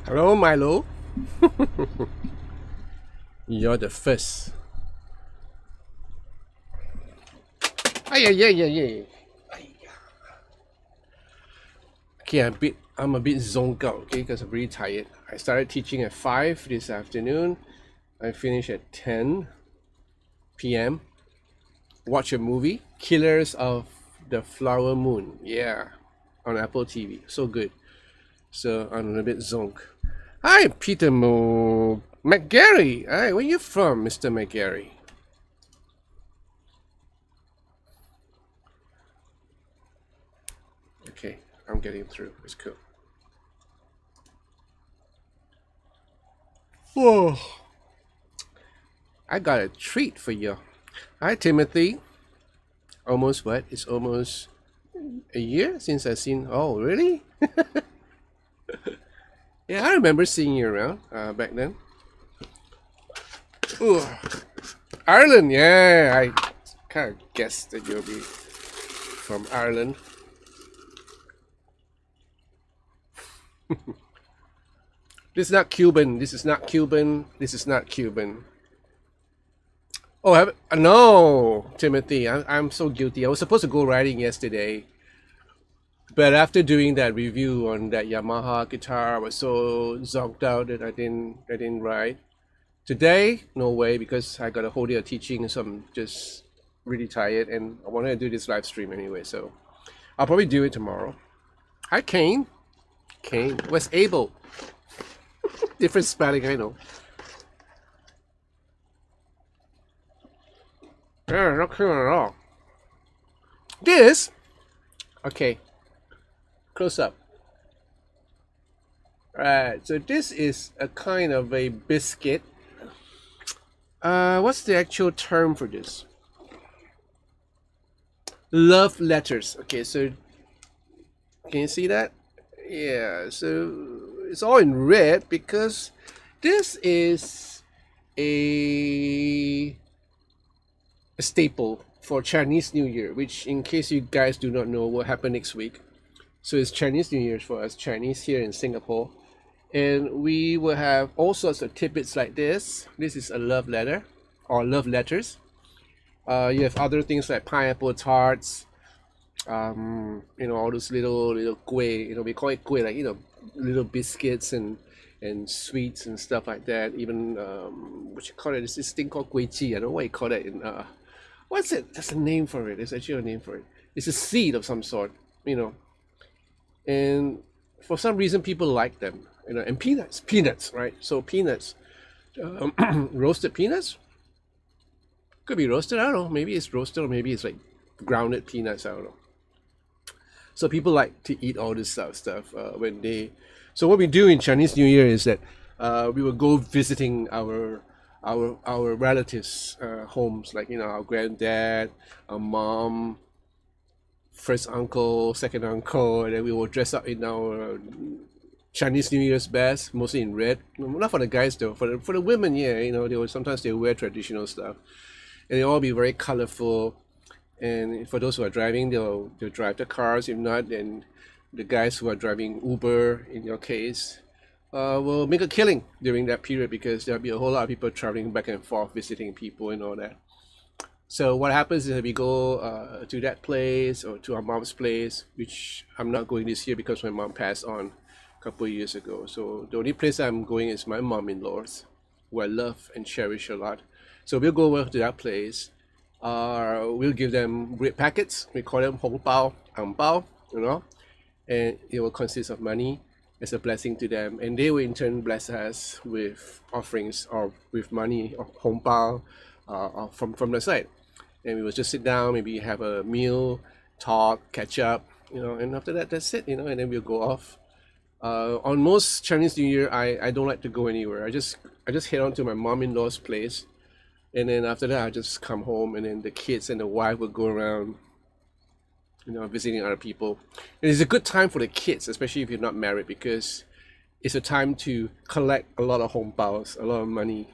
Hello, Milo. You're the first. Ay, ay, ay, ay, ay. Okay, I'm a bit zoned out, okay, because I'm really tired. I started teaching at 5 this afternoon. I finished at 10 p.m. Watch a movie, Killers of the Flower Moon. Yeah, on Apple TV. So good. So I'm a bit zoned. Hi, Peter McGarry. Hi, where you from, Mr. McGarry? Okay, I'm getting through. It's cool. Whoa. I got a treat for you. Hi, Timothy. Almost what? It's almost a year since I've seen. Oh, really? Yeah, I remember seeing you around back then. Ooh. Ireland, yeah. I kind of guessed that you'll be from Ireland. This is not Cuban. This is not Cuban. This is not Cuban. Oh, no, Timothy. I'm so guilty. I was supposed to go riding yesterday, but after doing that review on that Yamaha guitar, I was so zonked out that I didn't ride. Today, no way, because I got a whole day of teaching, so I'm just really tired, and I wanted to do this live stream anyway, so I'll probably do it tomorrow. Hi, Kane. Kane. Where's Abel? Different spelling, I know. Yeah, not cool at all. This, okay, close up. Alright, so this is a kind of a biscuit. What's the actual term for this? Love letters. Okay, so can you see that? Yeah, so it's all in red because this is a staple for Chinese New Year, which, in case you guys do not know, will happen next week. So it's Chinese New Year for us Chinese here in Singapore, and we will have all sorts of tidbits like this. This is a love letter or love letters. You have other things like pineapple tarts, all those little kueh, we call it kueh, like, little biscuits and sweets and stuff like that. Even what you call it, is this thing called kueh chi. I don't know what you call it in what's it? There's a name for it. There's actually a name for it. It's a seed of some sort, and for some reason people like them, and peanuts, right? So peanuts, roasted peanuts, could be roasted, I don't know, maybe it's roasted or maybe it's like grounded peanuts, I don't know. So people like to eat all this stuff when they. So what we do in Chinese New Year is that we will go visiting our relatives' homes, like our granddad, our mom, first uncle, second uncle, and then we will dress up in our Chinese New Year's best, mostly in red. Not for the guys though. For the women, yeah, they wear traditional stuff, and they'll all be very colorful. And for those who are driving, they'll drive the cars. If not, then the guys who are driving Uber, in your case, will make a killing during that period because there'll be a whole lot of people traveling back and forth, visiting people and all that. So what happens is that we go to that place or to our mom's place, which I'm not going this year because my mom passed on a couple of years ago. So the only place I'm going is my mom-in-law's, who I love and cherish a lot. So we'll go over to that place. We'll give them red packets. We call them hong bao, ang bao, and it will consist of money as a blessing to them, and they will in turn bless us with offerings or with money or hong bao from the side. And we will just sit down, maybe have a meal, talk, catch up, and after that, that's it, and then we'll go off. On most Chinese New Year, I don't like to go anywhere. I just head on to my mom-in-law's place, and then after that, I just come home, and then the kids and the wife will go around, visiting other people. And it's a good time for the kids, especially if you're not married, because it's a time to collect a lot of hong baos, a lot of money.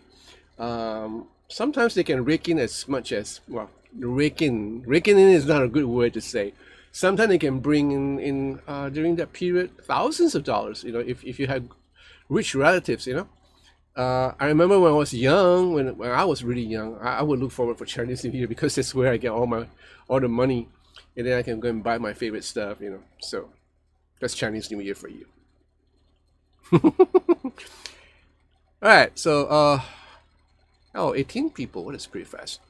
Sometimes they can rake in as much as, well, raking in is not a good word to say. Sometimes they can bring in during that period thousands of dollars. If you have rich relatives, you know. I remember when I was young, when I was really young, I would look forward for Chinese New Year because that's where I get all the money, and then I can go and buy my favorite stuff, you know. So that's Chinese New Year for you. All right, so 18 people. Well, that's pretty fast.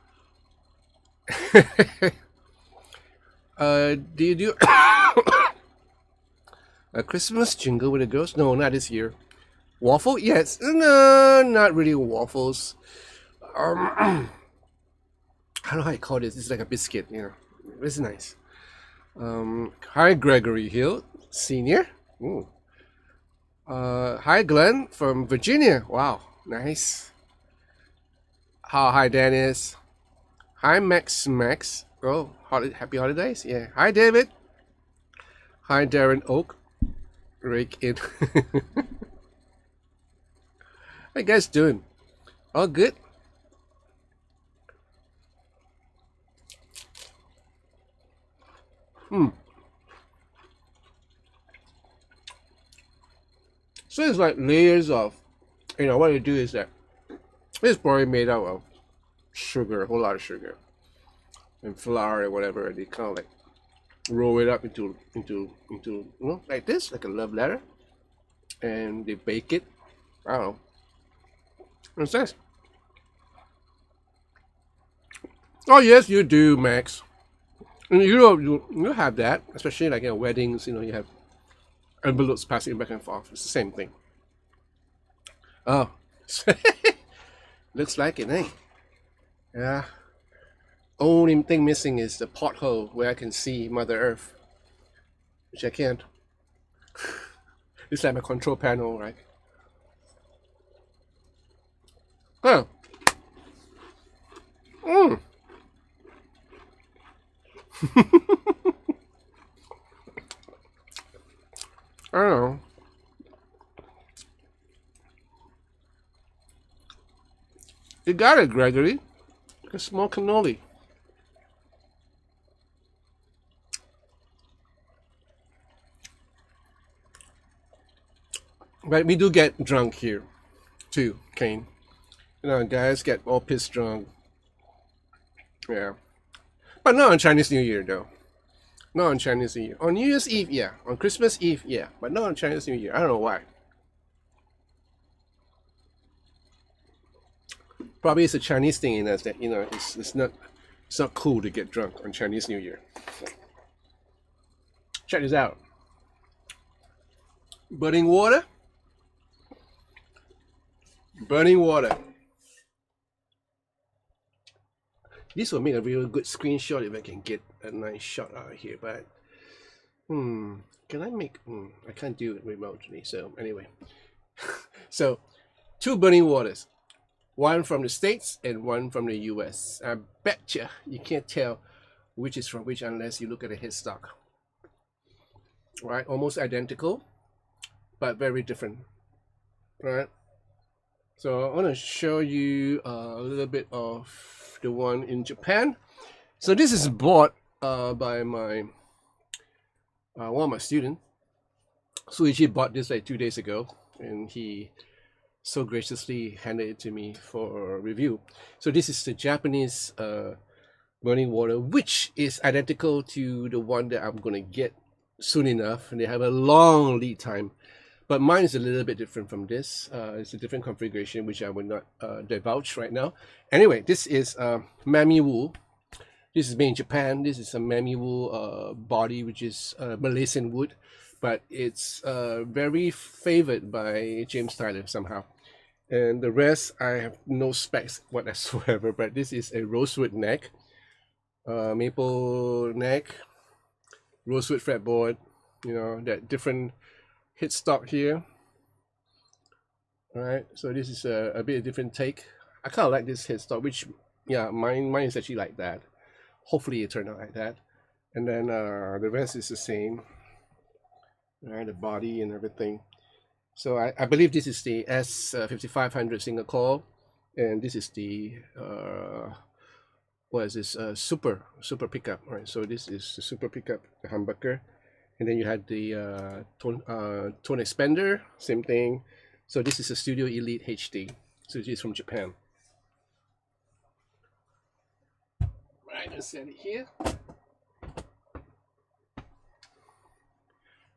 Do you do a Christmas jingle with the girls? No, not this year. Waffle? Yes. No, not really waffles. I don't know how I call this. It's like a biscuit, you know. It's nice. Hi, Gregory Hill, Senior. Ooh. Hi, Glenn from Virginia. Wow, nice. Hi, Dennis. Hi, Max. Oh, happy holidays. Yeah. Hi, David. Hi, Darren Oak. Rake in. How you guys doing? All good? So it's like layers of, you know, what you do is that it's probably made out of sugar, a whole lot of sugar, and flour or whatever, and they kind of like roll it up into you know, like this, like a love letter, and they bake it. I don't know. What's this? Oh yes, you do, Max. In Europe, you have that, especially like in weddings. You know, you have envelopes passing back and forth. It's the same thing. Oh, looks like it, eh? Yeah. Only thing missing is the pothole where I can see Mother Earth, which I can't. It's like my control panel, right? Huh. Mm. I don't know. You got it, Gregory. A small cannoli. But we do get drunk here, too, Kane. You know, guys get all pissed drunk. Yeah. But not on Chinese New Year, though. Not on Chinese New Year. On New Year's Eve, yeah. On Christmas Eve, yeah. But not on Chinese New Year. I don't know why. Probably it's a Chinese thing in us that, you know, it's not cool to get drunk on Chinese New Year. Check this out. Burning water. Burning water. This will make a real good screenshot if I can get a nice shot out of here, but can I make I can't do it remotely, so anyway. So 2 burning waters. One from the States and one from the US. I betcha you can't tell which is from which unless you look at the headstock. Right? Almost identical, but very different. Right? So I want to show you a little bit of the one in Japan. So this is bought by my one of my students. Suichi bought this like 2 days ago, and he so graciously handed it to me for review. So this is the Japanese burning water, which is identical to the one that I'm gonna get soon enough, and they have a long lead time. But mine is a little bit different from this. It's a different configuration, which I will not divulge right now. Anyway, this is Mami wool. This is made in Japan. This is a Mami wool body, which is Malaysian wood, but it's very favored by James Tyler somehow. And the rest, I have no specs whatsoever, but this is a rosewood neck, maple neck, rosewood fretboard, you know, that different headstock here. All right, so this is a bit of different take. I kind of like this headstock, which, yeah, mine is actually like that. Hopefully it turned out like that. And then the rest is the same. All right, the body and everything. So I believe this is the S5500 single coil, and this is the what is this super pickup. All right, so this is the super pickup, the humbucker, and then you had the tone expander, same thing. So this is a Studio Elite HD. So this is from Japan. Right, let's set it here.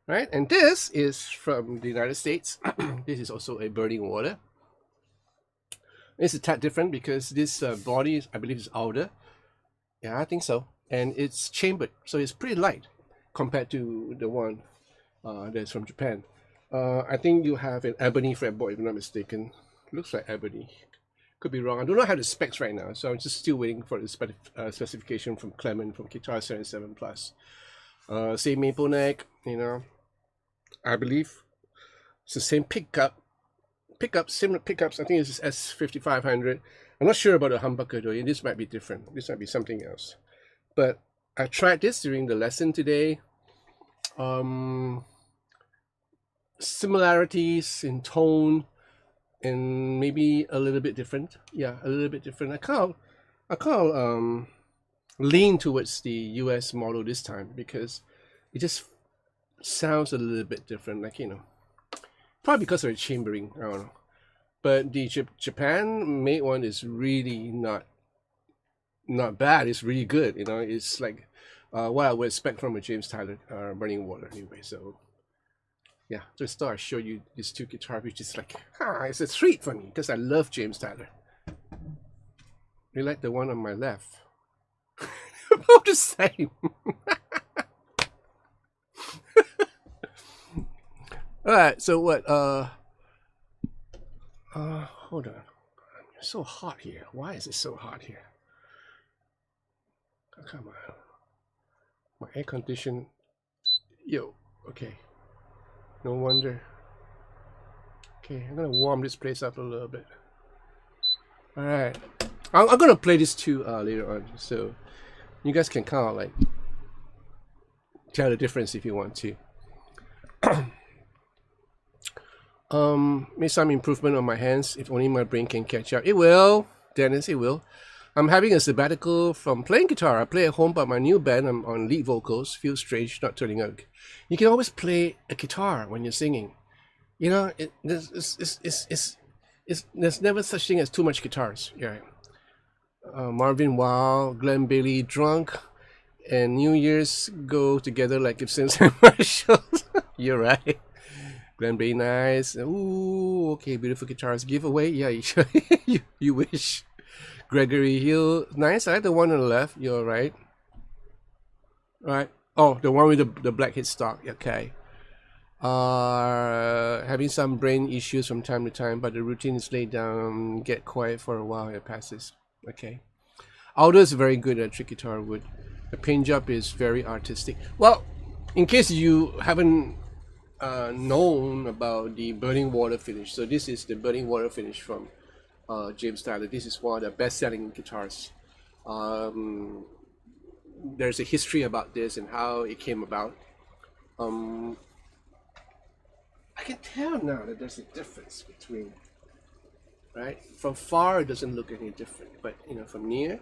Right, and this is from the United States. This is also a burning water. It's a tad different because this body, I believe, is outer. Yeah, I think so. And it's chambered, so it's pretty light compared to the one that's from Japan. I think you have an ebony fretboard, if I'm not mistaken. Looks like ebony. Could be wrong. I do not have the specs right now, so I'm just still waiting for the specification from Clement from Guitar 77 Plus. Same maple neck, you know. I believe it's the same pickups, similar pickups. I think it's S5500. I'm not sure about the humbucker though. This might be different. This might be something else. But I tried this during the lesson today. Similarities in tone and maybe a little bit different. Yeah, a little bit different. I can't lean towards the US model this time because it just sounds a little bit different, like, you know, probably because of the chambering, I don't know. But the Japan made one is really not bad. It's really good, you know. It's like what I would expect from a James Tyler burning water anyway. So yeah, just thought I'd show you these two guitars, which is like, it's a treat for me because I love James Tyler. You like the one on my left? About the same. All right, so what? Hold on. It's so hot here. Why is it so hot here? Oh, come on. My air condition. Yo. Okay. No wonder. Okay, I'm gonna warm this place up a little bit. All right. I'm gonna play this too later on, so you guys can kind of like tell the difference if you want to. Made some improvement on my hands. If only my brain can catch up. It will, Dennis. It will. I'm having a sabbatical from playing guitar. I play at home, but my new band, I'm on lead vocals. Feels strange not turning out. You can always play a guitar when you're singing. You know, there's never such thing as too much guitars. Yeah. Marvin Wow, Glenn Bailey, Drunk, and New Year's go together like Gibsons and Marshalls. You're right. Glenn Bailey, nice. Ooh, okay, beautiful guitars. Giveaway? Yeah, you wish. Gregory Hill, nice. I like the one on the left. You're right. Right. Oh, the one with the black headstock. Okay. Having some brain issues from time to time, but the routine is laid down. Get quiet for a while. It passes. Okay. Aldo is very good at trick guitar wood. The paint job is very artistic. Well, in case you haven't known about the burning water finish, so this is the burning water finish from James Tyler. This is one of the best-selling guitars. There's a history about this and how it came about. I can tell now that there's a difference between, right? From far, it doesn't look any different, but you know, from near,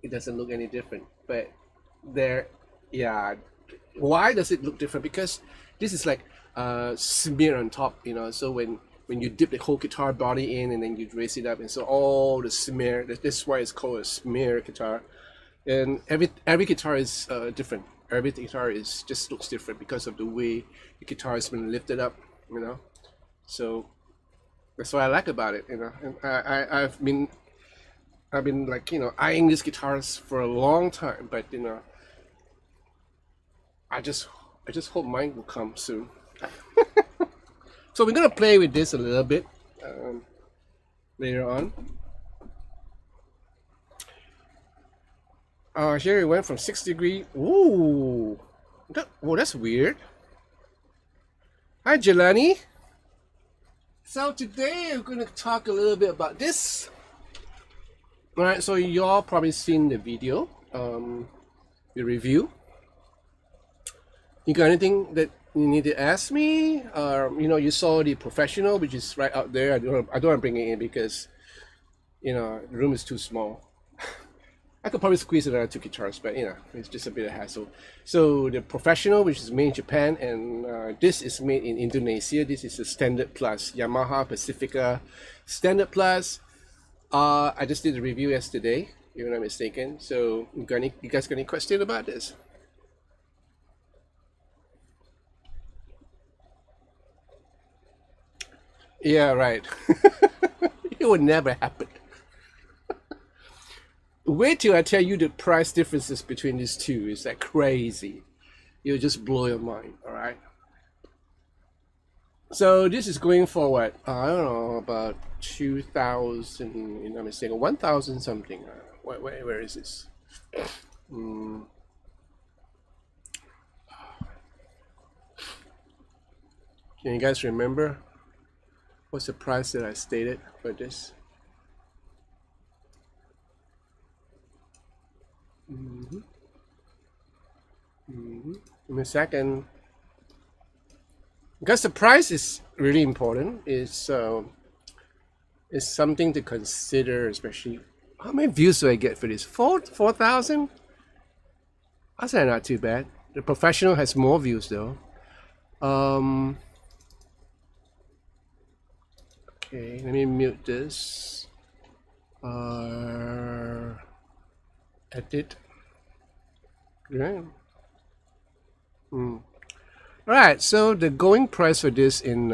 it doesn't look any different. But there, yeah. Why does it look different? Because this is like smear on top, you know. So when you dip the whole guitar body in and then you raise it up, and so all the smear. This is why it's called a smear guitar. And every guitar is different. Every guitar is just looks different because of the way the guitar has been lifted up, you know. So that's what I like about it, you know. And I've been like, you know, eyeing these guitars for a long time, but you know, I just hope mine will come soon. So we're gonna play with this a little bit later on. Here it went from 6 degree. Ooh, that's weird. Hi, Jelani. So today we're gonna talk a little bit about this. All right, so y'all probably seen the video, the review. You got anything that you need to ask me? You know, you saw the professional, which is right out there. I don't want to bring it in because, you know, the room is too small. I could probably squeeze another 2 guitars, but it's just a bit of hassle. So the Professional, which is made in Japan, and this is made in Indonesia. This is the Standard Plus, Yamaha Pacifica Standard Plus. I just did a review yesterday, if I'm not mistaken. So you guys got any question about this? Yeah, right. It would never happen. Wait till I tell you the price differences between these two. It's like crazy. It'll just blow your mind, all right? So this is going for what? I don't know, about 2,000, I'm mistaken, 1,000 something. Where is this? Mm. Can you guys remember? What's the price that I stated for this? Give me a second. Because the price is really important. It's something to consider, especially how many views do I get for this? 4,000? That's not too bad. The Professional has more views though. Okay, let me mute this. Edit. Yeah. Alright, so the going price for this in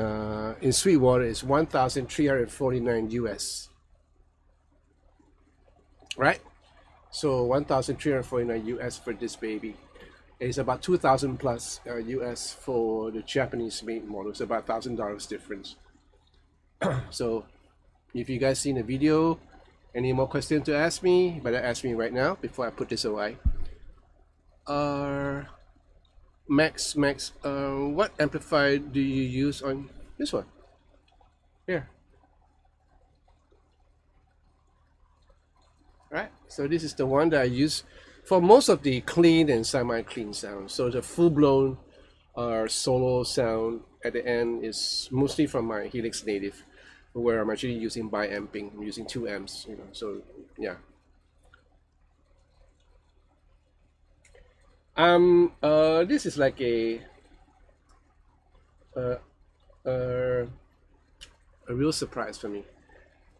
Sweetwater is 1,349 US. Right? So 1,349 US for this baby. It's about 2,000 plus US for the Japanese made model. It's about $1,000 difference. So if you guys seen the video, any more questions to ask me, better ask me right now before I put this away. Max, what amplifier do you use on this one? Here. Right, so this is the one that I use for most of the clean and semi-clean sound. So the full-blown solo sound at the end is mostly from my Helix Native, where I'm actually using bi-amping. I'm using 2 amps, so yeah. This is like a real surprise for me,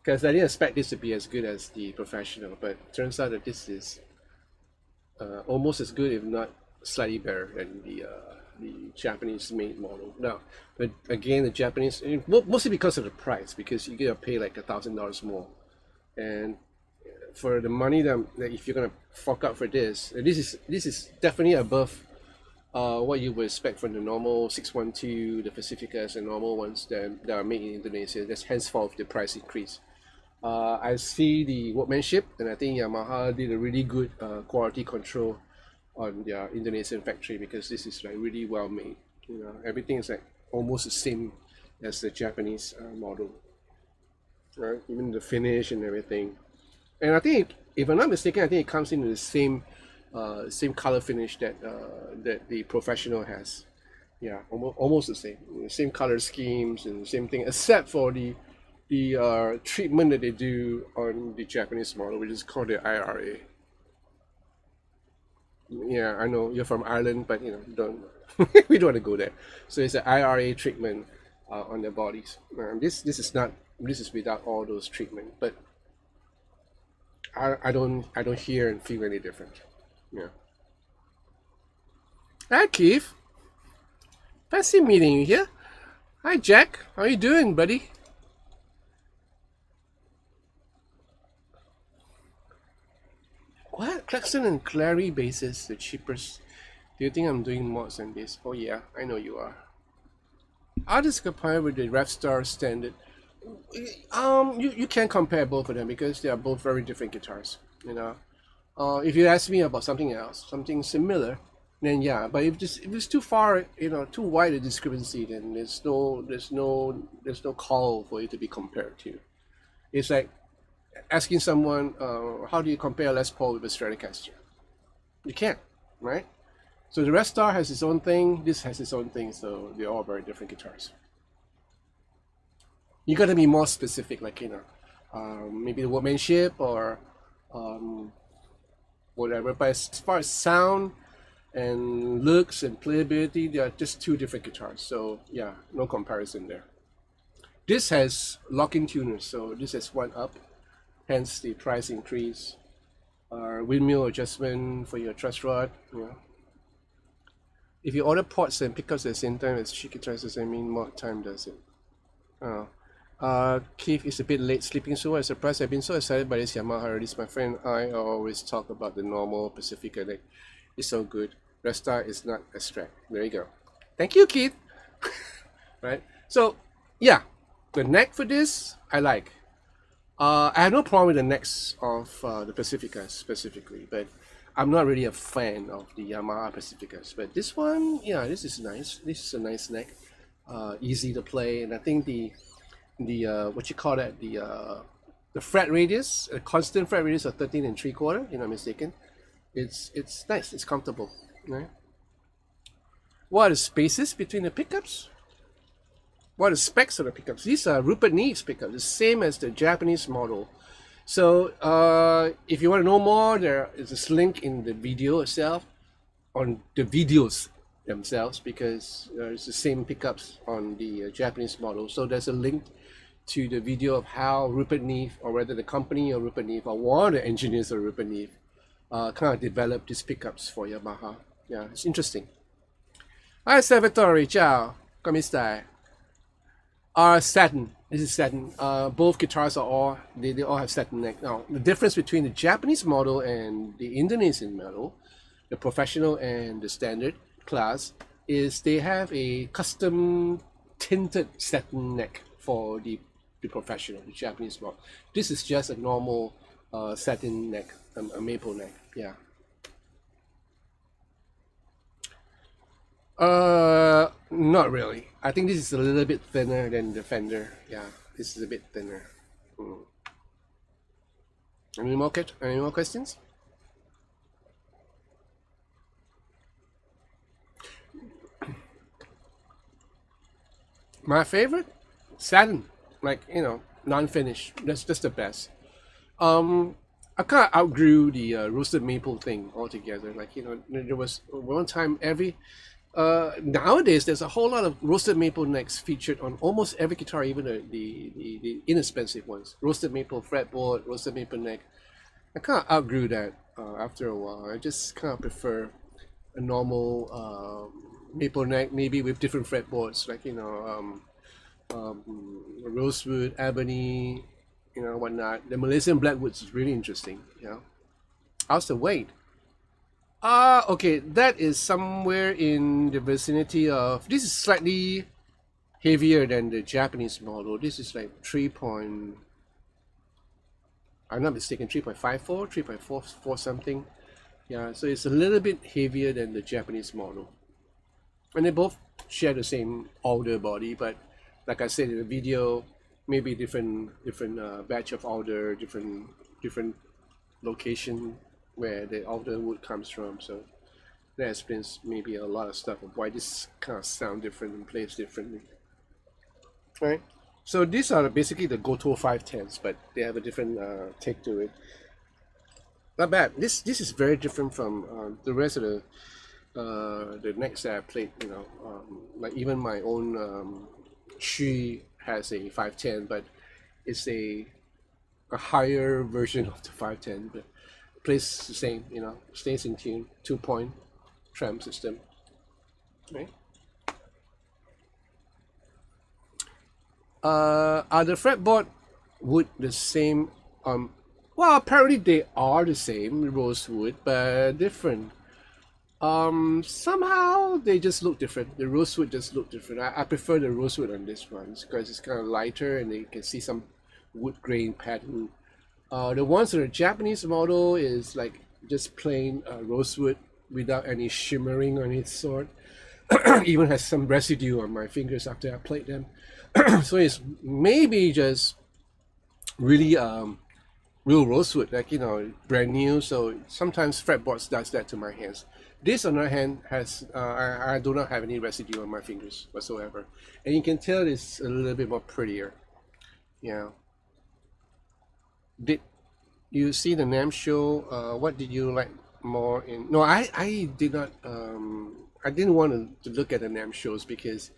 because I didn't expect this to be as good as the Professional, but it turns out that this is almost as good, if not slightly better than the Japanese made model. Now, but again, the Japanese, mostly because of the price, because you gotta pay like $1,000 more, and for the money that if you're gonna fork out for this is definitely above what you would expect from the normal 612, the Pacificas, and normal ones that are made in Indonesia. That's henceforth the price increase. I see the workmanship, and I think Yamaha did a really good quality control on their Indonesian factory, because this is like really well made. Everything is like almost the same as the Japanese model, right? Even the finish and everything. And I think, if I'm not mistaken, I think it comes in the same color finish that the Professional has. Yeah, almost the same color schemes and the same thing, except for the treatment that they do on the Japanese model, which is called the IRA. Yeah, I know you're from Ireland, but don't we don't want to go there. So it's an IRA treatment on their bodies. This is without all those treatment, but I don't hear and feel any different. Yeah. Hi Keith. Fancy meeting you here. Hi Jack. How you doing, buddy? What? Clarkson and Clary bases, the cheapest. Do you think I'm doing mods on this? Oh yeah, I know you are. I'll just compare with the Revstar Standard. You can't compare both of them because they are both very different guitars. If you ask me about something else, something similar, then yeah. But if it's too far, too wide a discrepancy, then there's no call for it to be compared to. It's like asking someone, how do you compare Les Paul with a Stratocaster? You can't, right? So the Revstar has its own thing. This has its own thing. So they're all very different guitars. You gotta be more specific, like maybe the workmanship or whatever. But as far as sound and looks and playability, they are just two different guitars. So yeah, no comparison there. This has locking tuners, so this has one up, hence the price increase. Windmill adjustment for your truss rod. Yeah. If you order ports and pickups at the same time as cheap guitars, does that mean more time does it? Keith is a bit late sleeping, so I'm surprised. I've been so excited by this Yamaha release. My friend and I always talk about the normal Pacifica neck. It's so good. Resta is not abstract. There you go. Thank you, Keith. Right. So yeah, the neck for this I like. I have no problem with the necks of the Pacificas specifically, but I'm not really a fan of the Yamaha Pacificas. But this one, yeah, this is nice. This is a nice neck, easy to play, and I think the what you call that, the fret radius, a constant fret radius of 13 3/4. If I'm not mistaken, it's nice. It's comfortable. Right? What are the spaces between the pickups? What are the specs of the pickups? These are Rupert Neve's pickups, the same as the Japanese model. So if you want to know more, there is this link in the video itself, on the videos themselves, because it's the same pickups on the Japanese model. So there's a link to the video of how Rupert Neve, or whether the company or Rupert Neve, or one of the engineers of Rupert Neve, kind of developed these pickups for Yamaha. Yeah, it's interesting. Hi Salvatore, ciao, come stai? Satin. This is satin. Both guitars are all they all have satin neck. Now the difference between the Japanese model and the Indonesian model, the professional and the standard class, is they have a custom tinted satin neck for the professional, the Japanese model. This is just a normal satin neck, a maple neck. Yeah. Not really. I think this is a little bit thinner than the Fender. Yeah, this is a bit thinner. Any more questions? My favorite? Satin. Like, non-finish. That's just the best. I kind of outgrew the roasted maple thing altogether. Like, there was one time nowadays there's a whole lot of roasted maple necks featured on almost every guitar, even the inexpensive ones. Roasted maple fretboard, roasted maple neck. I kind of outgrew that after a while. I just kind of prefer a normal maple neck, maybe with different fretboards, like rosewood, ebony, whatnot. The Malaysian Blackwoods is really interesting. How's the weight? Okay, that is somewhere in the vicinity of, this is slightly heavier than the Japanese model. This is like I'm not mistaken, 3.54, 3.44 something. Yeah, so it's a little bit heavier than the Japanese model. And they both share the same alder body, but like I said in the video, maybe different batch of alder, different location where the alder wood comes from. So that explains maybe a lot of stuff of why this kind of sound different and plays differently. Right? So these are basically the Goto 510s, but they have a different take to it. Not bad. This is very different from the rest of the necks that I played. Like even my own She has a 510, but it's a higher version of the 510, but plays the same, stays in tune, 2-point tram system. Right? Are the fretboard wood the same? Well, apparently they are the same, rosewood, but different. Somehow they just look different. The rosewood just look different. I prefer the rosewood on this one because it's kind of lighter and you can see some wood grain pattern. The ones on the Japanese model is like just plain rosewood without any shimmering or any sort. Even has some residue on my fingers after I played them. So it's maybe just really real rosewood, like brand new. So sometimes fretboards does that to my hands. This on the other hand has I do not have any residue on my fingers whatsoever, and you can tell it's a little bit more prettier. Yeah. Did you see the NAMM show? What did you like more in. No, I did not. I didn't want to look at the NAMM shows because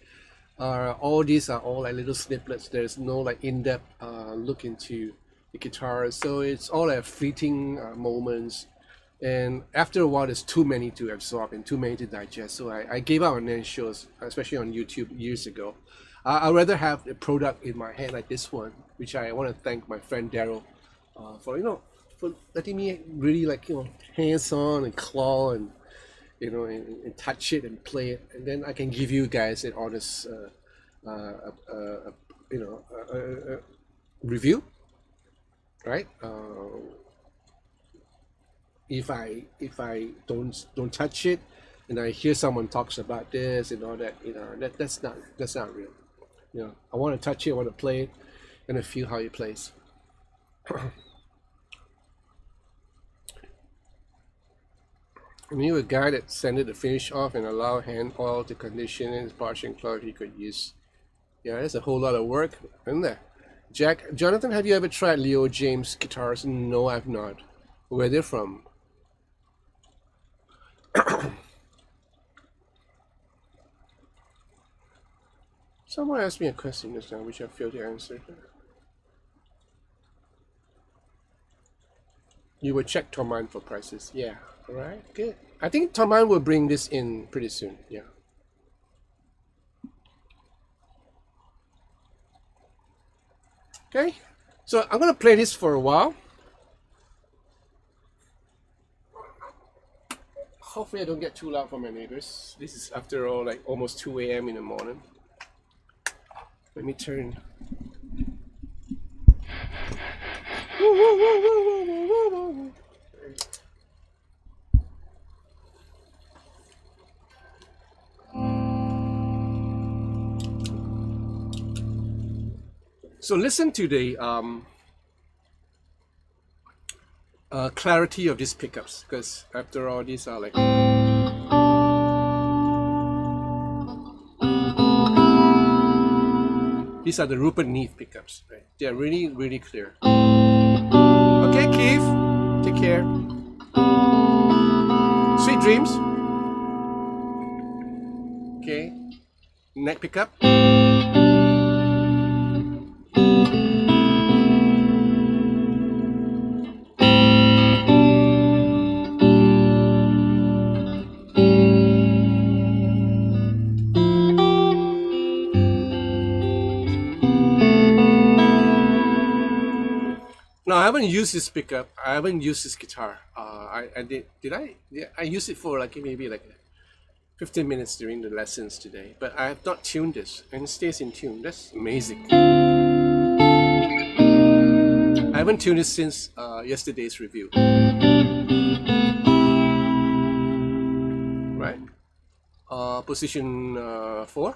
all these are all like little snippets. There's no like in-depth look into the guitar, so it's all like fleeting moments. And after a while, there's too many to absorb and too many to digest. So I gave up on NAMM shows, especially on YouTube years ago. I'd rather have a product in my hand like this one, which I want to thank my friend Daryl for for letting me really like hands on and claw and and touch it and play it, and then I can give you guys an honest review, right? If I don't touch it, and I hear someone talks about this and all that, that's not real. I want to touch it, I want to play it, and I feel how it plays. I knew a guy that sanded the finish off and allowed hand oil to condition his polishing cloth he could use. Yeah, that's a whole lot of work, isn't there? Jonathan, have you ever tried Leo James guitars? No, I've not. Where they're from? Someone asked me a question just now, which I failed to answer. You will check Toman for prices. Yeah. All right. Good. I think Toman will bring this in pretty soon. Yeah. Okay. So I'm gonna play this for a while. Hopefully I don't get too loud for my neighbors. This is, after all, like almost 2 a.m. in the morning. Let me turn. So listen to the clarity of these pickups, because after all, these are like. These are the Rupert Neve pickups, right? They're really, really clear. Okay, Keith, take care. Sweet dreams. Okay, neck pickup. No, I haven't used this pickup. I haven't used this guitar. I did I? Yeah, I used it for like maybe like 15 minutes during the lessons today. But I have not tuned this, and it stays in tune. That's amazing. I haven't tuned this since yesterday's review. Right? Position 4.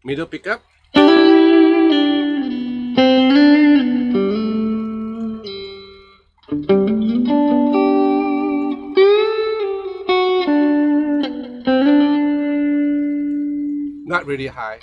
Middle pickup. Not really high.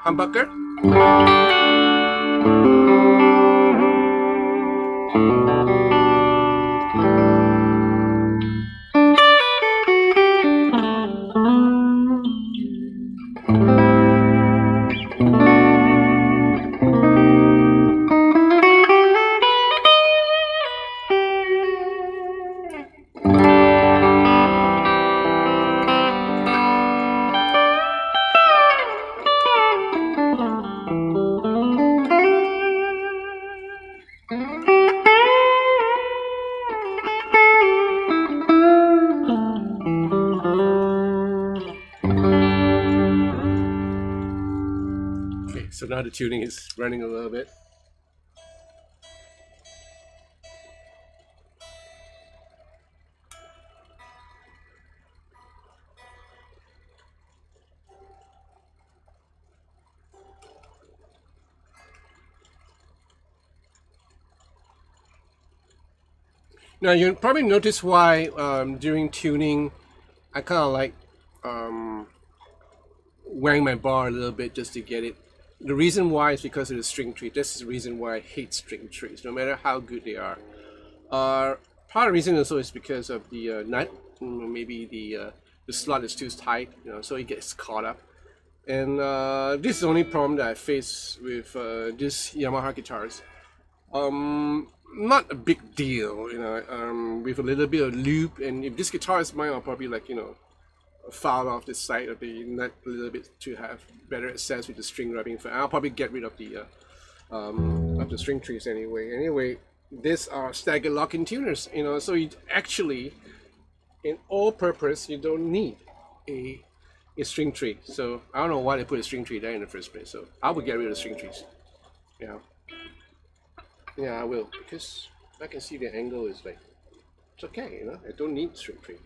humbucker. Okay, so now the tuning is running a little bit. Now you probably notice why during tuning I kind of like wearing my bar a little bit just to get it. The reason why is because of the string tree. This is the reason why I hate string trees, no matter how good they are. Part of the reason also is because of the nut. Maybe the slot is too tight, so it gets caught up. And this is the only problem that I face with these Yamaha guitars. Not a big deal, with a little bit of loop. And if this guitar is mine, I'll probably foul off the side of the nut a little bit to have better access with the string rubbing. I'll probably get rid of the string trees anyway. Anyway, these are staggered lock-in tuners, so you actually, in all purpose, you don't need a string tree. So I don't know why they put a string tree there in the first place. So I would get rid of the string trees. Yeah, I will, because I can see the angle is like, it's okay, I don't need string tree.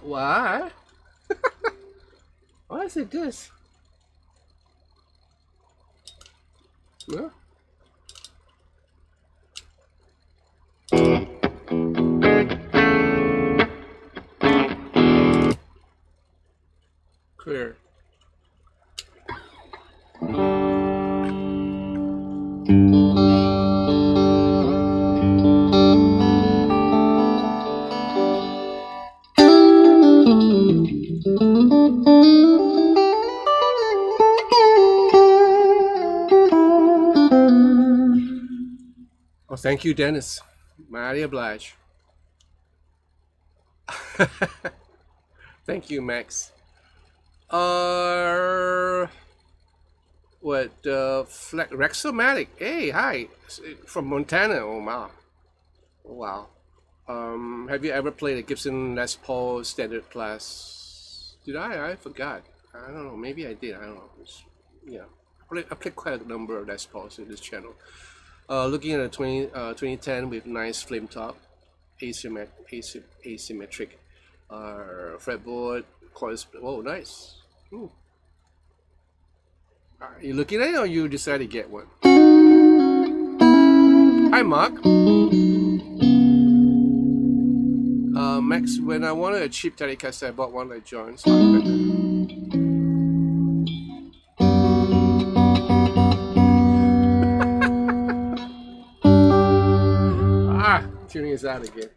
Why? Why is it this? No? Clear. Oh, thank you, Dennis. Mighty obliged. Thank you, Max. Rexomatic. Hey, hi. From Montana. Oh, wow. Wow. Have you ever played a Gibson Les Paul standard class? Did I? I forgot. I don't know. Maybe I did. I don't know. I played quite a number of Les Pauls in this channel. Looking at a 2010 with nice flame top, asymmetric fretboard, coils. Oh, nice. Are you looking at it, or you decided to get one? Hi, Mark. Max, when I wanted a cheap Telecaster, I bought one like John's. Tuning is out again.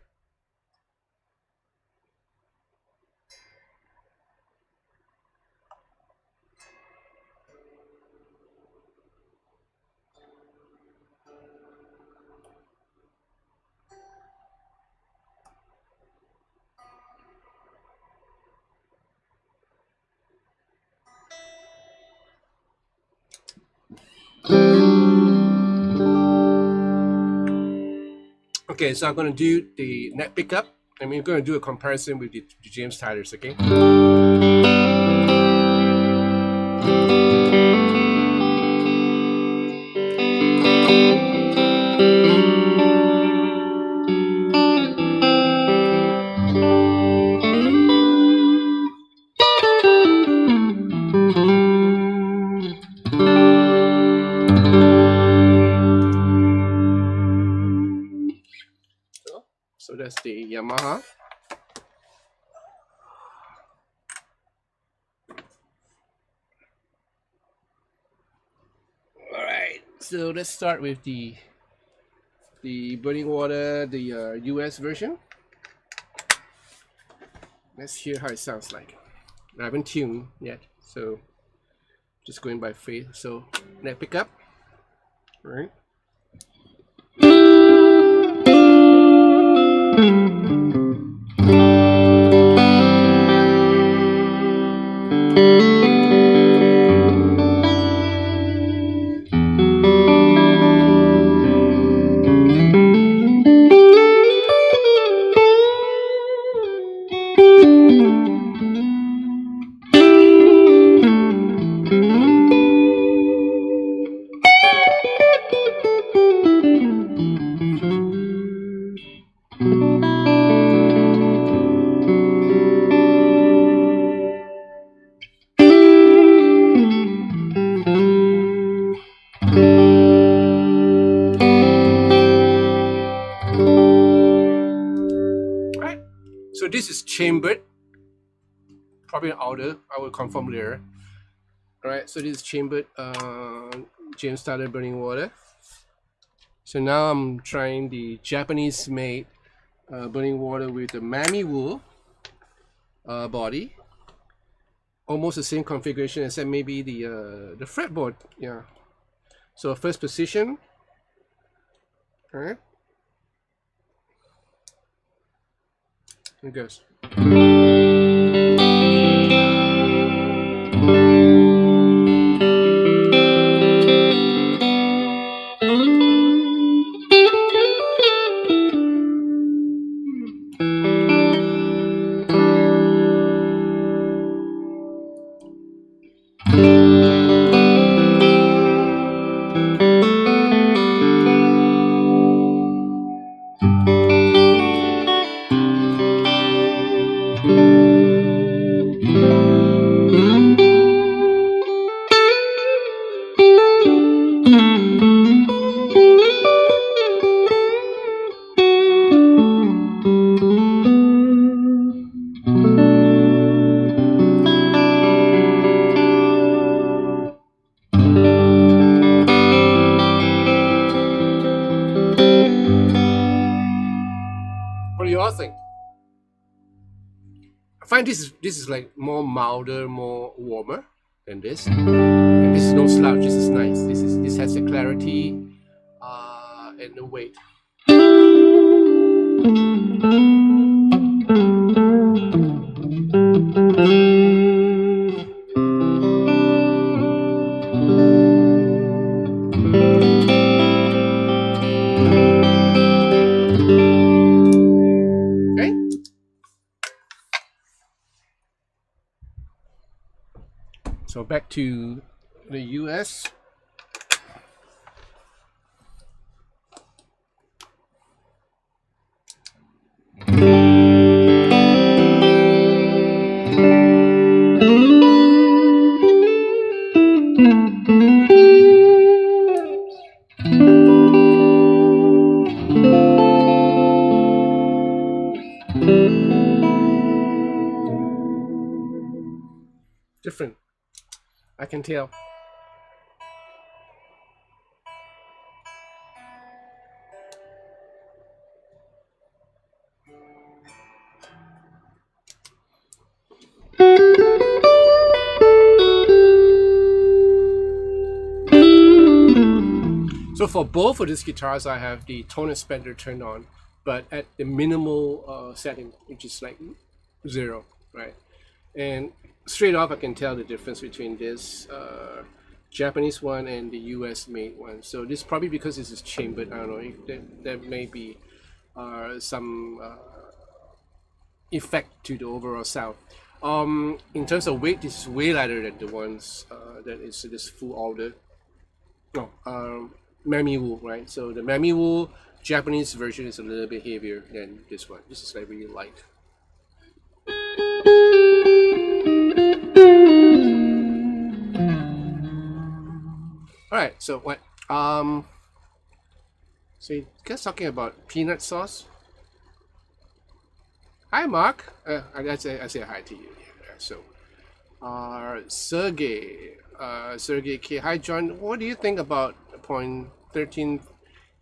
Okay, so I'm going to do the neck pickup And we're going to do a comparison with the James Tylers, okay? So that's the Yamaha. All right. So let's start with the Burning Water, the US version. Let's hear how it sounds like. I haven't tuned yet, so just going by faith. So neck pickup, all right. So this is chambered, probably outer. I will confirm later. All right, so this is chambered James Tyler Burning Water. So now I'm trying the Japanese-made Burning Water with the mammy wool body, almost the same configuration except maybe the fretboard. Yeah. So first position. All right. Here it goes. What do you all think? I find this is like more milder, more warmer than this. And this is no slouch. This is nice. This has the clarity and the weight. So back to the US. Different. I can tell. So for both of these guitars, I have the tone expander turned on, but at the minimal setting, which is like 0, right? And straight off, I can tell the difference between this Japanese one and the US made one. So this probably because this is chambered. I don't know. There may be some effect to the overall sound. In terms of weight, this is way lighter than the ones that is this full order. No, Mammy Wool, right? So the Mammy Wool Japanese version is a little bit heavier than this one. This is like really light. All right, so what? So you guys talking about peanut sauce? Hi, Mark. I say hi to you. Yeah, so, Sergey K. Hi, John. What do you think about a .13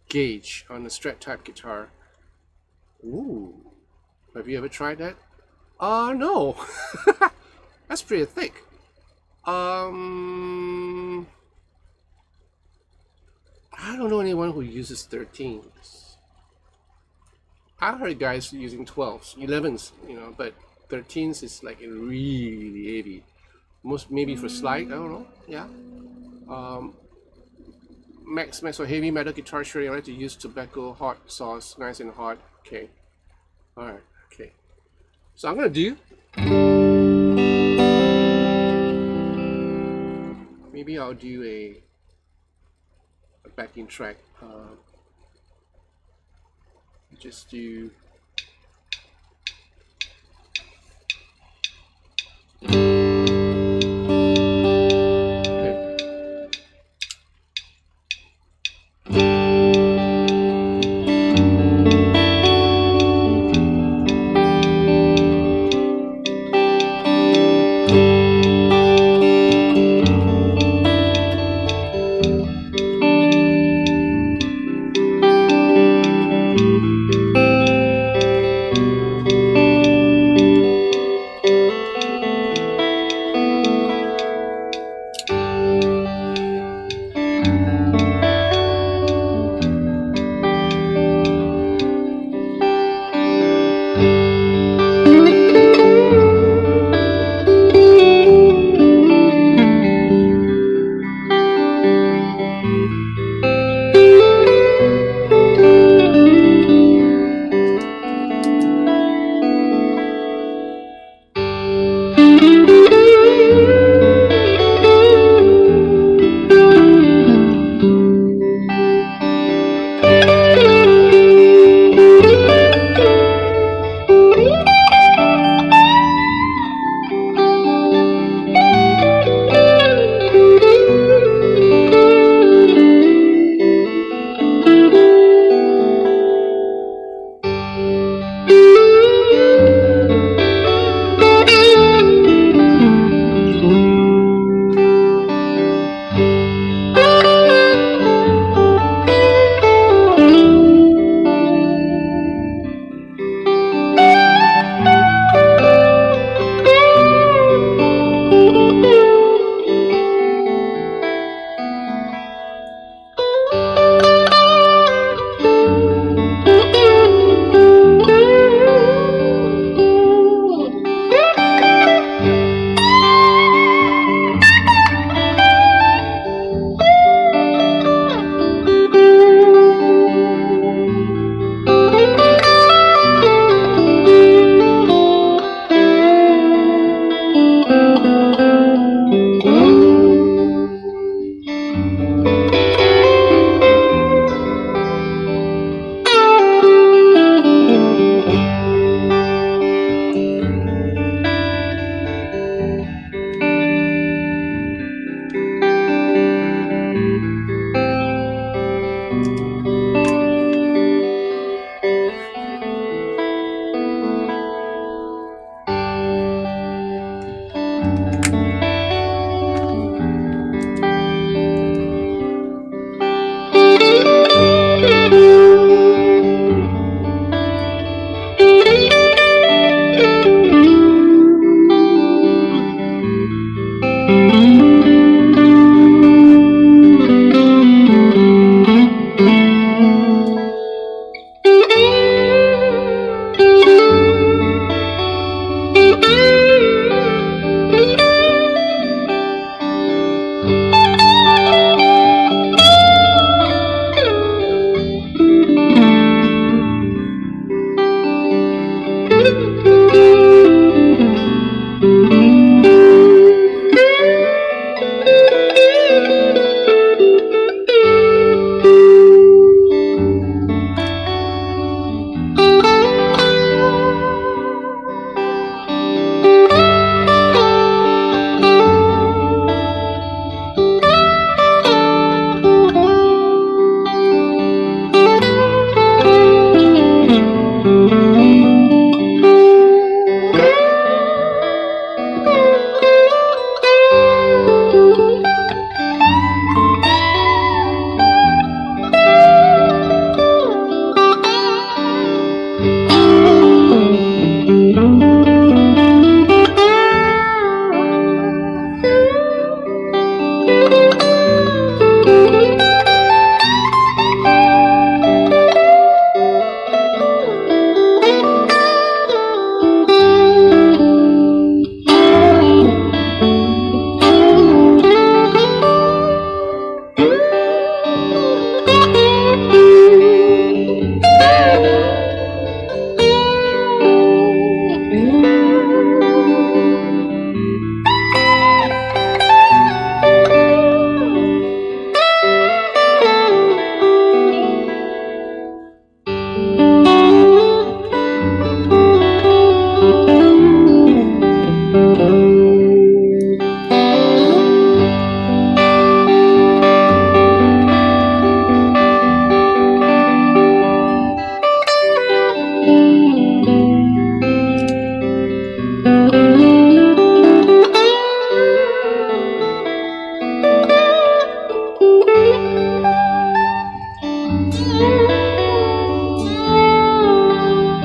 gauge on a Strat type guitar? Ooh, have you ever tried that? No. That's pretty thick. I don't know anyone who uses 13s. I heard guys using 12s, 11s, but 13s is like really heavy. Most maybe for slide, I don't know. Yeah. Max for heavy metal guitar, sure, you like to use tobacco hot sauce, nice and hot. Okay. Alright, okay. So I'm gonna do. Maybe I'll do a backing track. Just do.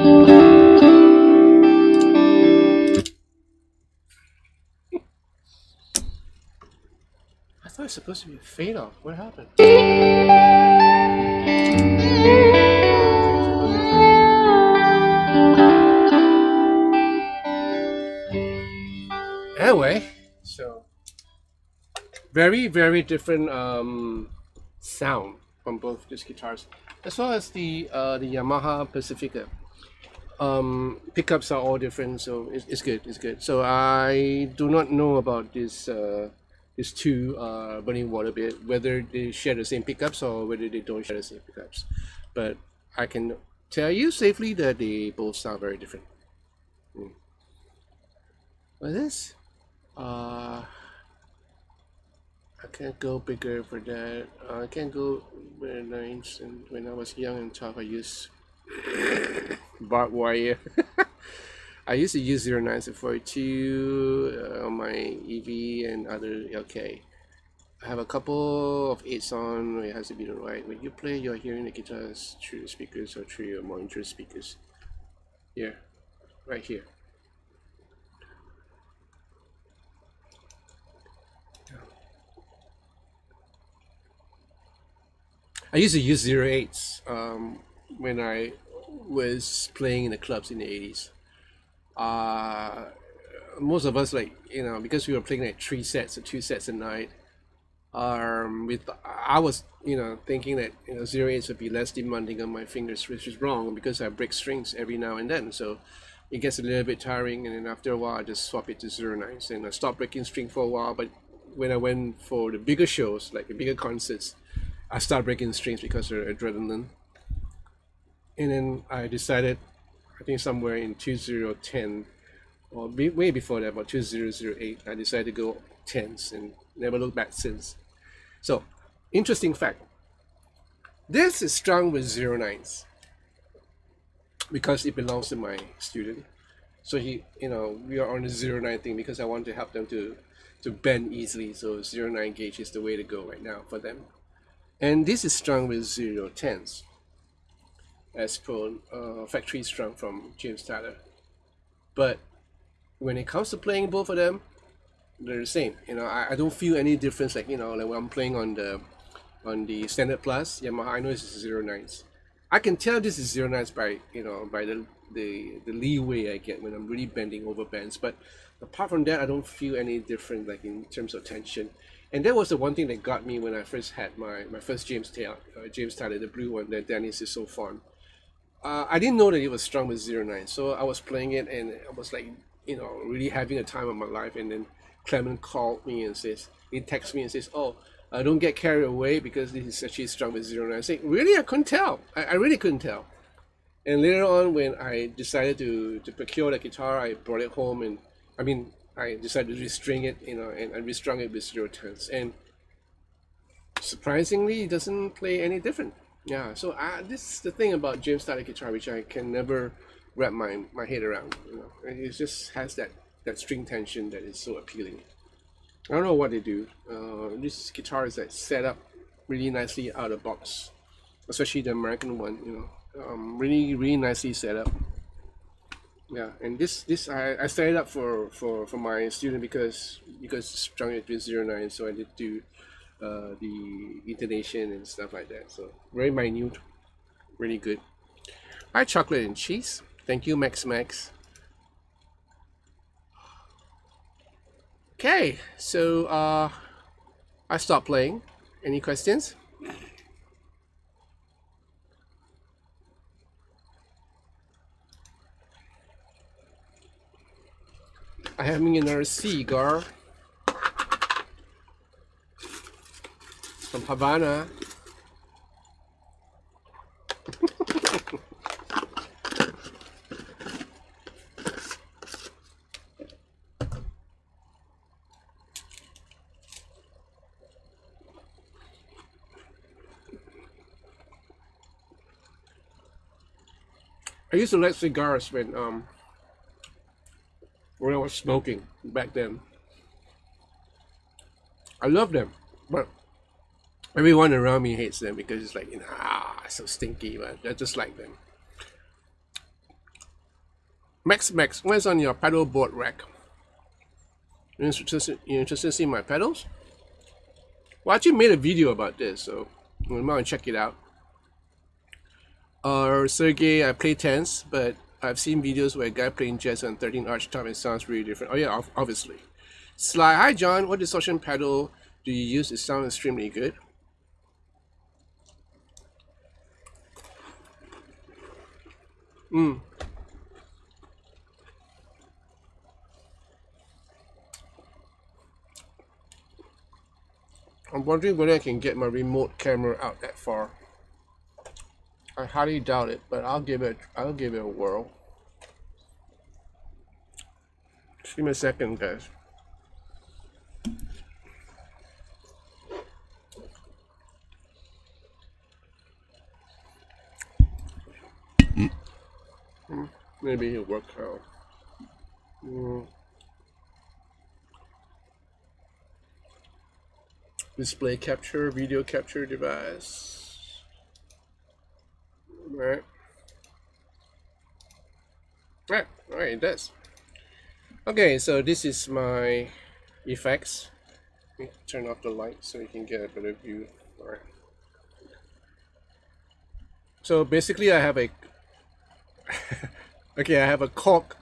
I thought it was supposed to be a fade off. What happened? Anyway, so very, very different sound from both these guitars, as well as the Yamaha Pacifica. Pickups are all different, so it's good. It's good. So I do not know about these two burning water bit, whether they share the same pickups or whether they don't share the same pickups. But I can tell you safely that they both sound very different. What is this? I can't go bigger for that. I can't go very nice. And when I was young and tough, I used barbed wire. I used to use 09s and 42 on my EV and other LK. I have a couple of 8s on. It has to be the right. When you play, you're hearing the guitars through the speakers or through your monitor speakers. Here, right here. I used to use 08s when I was playing in the clubs in the 80s. Most of us, like, because we were playing like 3 sets or 2 sets a night, I was thinking that 08s would be less demanding on my fingers, which is wrong because I break strings every now and then, so it gets a little bit tiring. And then after a while I just swap it to 09s and I stopped breaking string for a while. But when I went for the bigger shows, like the bigger concerts, I started breaking strings because of adrenaline. And then I decided, I think somewhere in 2010 or way before that, about 2008, I decided to go 10s and never looked back since. So, interesting fact, this is strung with 09s because it belongs to my student. So we are on the 09 thing because I want to help them to bend easily. So 09 gauge is the way to go right now for them. And this is strung with 010s, as per factory strung from James Taylor. But when it comes to playing both of them, they're the same. I don't feel any difference. Like like when I'm playing on the Standard Plus Yamaha, I know this is 09s. I can tell this is 09s by by the leeway I get when I'm really bending over bends. But apart from that, I don't feel any different, like in terms of tension. And that was the one thing that got me when I first had my first James Taylor, the blue one that Dennis is so fond. I didn't know that it was strung with 09, so I was playing it and I was like, really having a time of my life. And then Clement called me and he texts me and says, "Oh, don't get carried away because this is actually strung with 09." I say, "Really? I couldn't tell. I really couldn't tell." And later on, when I decided to procure the guitar, I brought it home and I decided to restring it, and I restrung it with 010s. And surprisingly, it doesn't play any different. Yeah, so this is the thing about James Taylor guitar, which I can never wrap my head around. It just has that string tension that is so appealing. I don't know what they do. This guitar is like set up really nicely out of the box, especially the American one. Really, really nicely set up. Yeah, and this I set it up for my student because strung it with 09, so I did do the intonation and stuff like that. So very minute, really good. Hi, chocolate and cheese. Thank you, Max. Okay, so I stopped playing. Any questions? I have me another cigar from Havana. I used to like cigars when I was smoking back then. I love them, but everyone around me hates them because it's like, so stinky, but I just like them. Max, what's on your pedal board rack? You interested to see my pedals? Well, I actually made a video about this, so you might want to check it out. Sergey, I play tens, but I've seen videos where a guy playing jazz on 13 arch top, it sounds really different. Oh yeah, obviously. Sly, hi John, what distortion pedal do you use? It sounds extremely good. I'm wondering whether I can get my remote camera out that far. I highly doubt it, but I'll give it a whirl. Just give me a second, guys. Maybe it'll work out. Display capture, video capture device. Right. Right, it does. Okay, so this is my effects. Let me turn off the light so you can get a better view. Alright. So basically I have a okay, I have a cork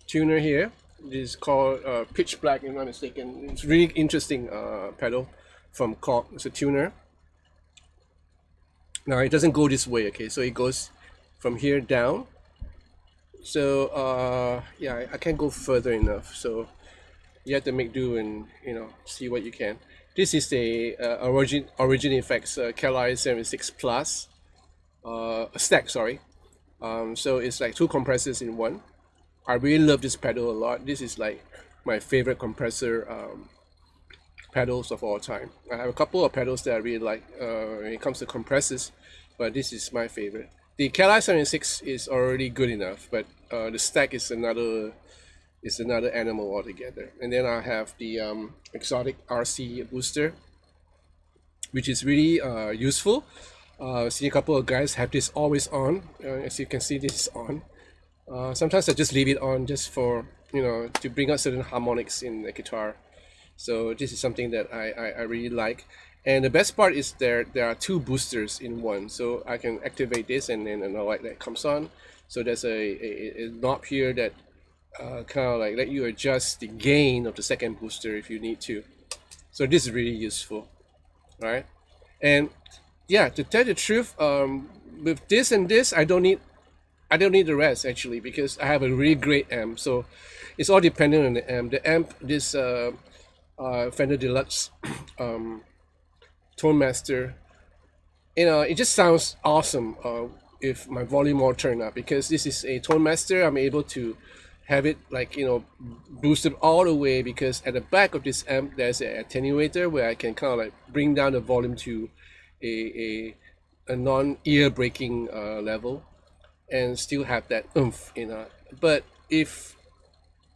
tuner here. This is called Pitch Black, if I'm not mistaken. It's really interesting pedal from cork. It's a tuner. Now it doesn't go this way, okay, so it goes from here down. So yeah, I can't go further enough, so you have to make do and see what you can. This is the Origin Effects Kali 76 Plus stack, sorry. So it's like two compressors in one. I really love this pedal a lot. This is like my favorite compressor pedals of all time. I have a couple of pedals that I really like when it comes to compressors, but this is my favorite. The Kali 76 is already good enough, but the stack is another animal altogether. And then I have the exotic RC booster, which is really useful. See a couple of guys have this always on. As you can see, this is on. Sometimes I just leave it on just for to bring out certain harmonics in the guitar. So this is something that I really like. And the best part is there are two boosters in one, so I can activate this and then a light that comes on. So there's a knob here that kind of like let you adjust the gain of the second booster if you need to. So this is really useful, right? And yeah, to tell the truth, with this and this, I don't need the rest actually, because I have a really great amp. So it's all dependent on the amp. The amp, this Fender Deluxe Tone Master, it just sounds awesome if my volume all turned up, because this is a Tone Master. I'm able to have it like boosted all the way, because at the back of this amp there's an attenuator where I can kind of like bring down the volume to a non-ear breaking level and still have that oomph. But if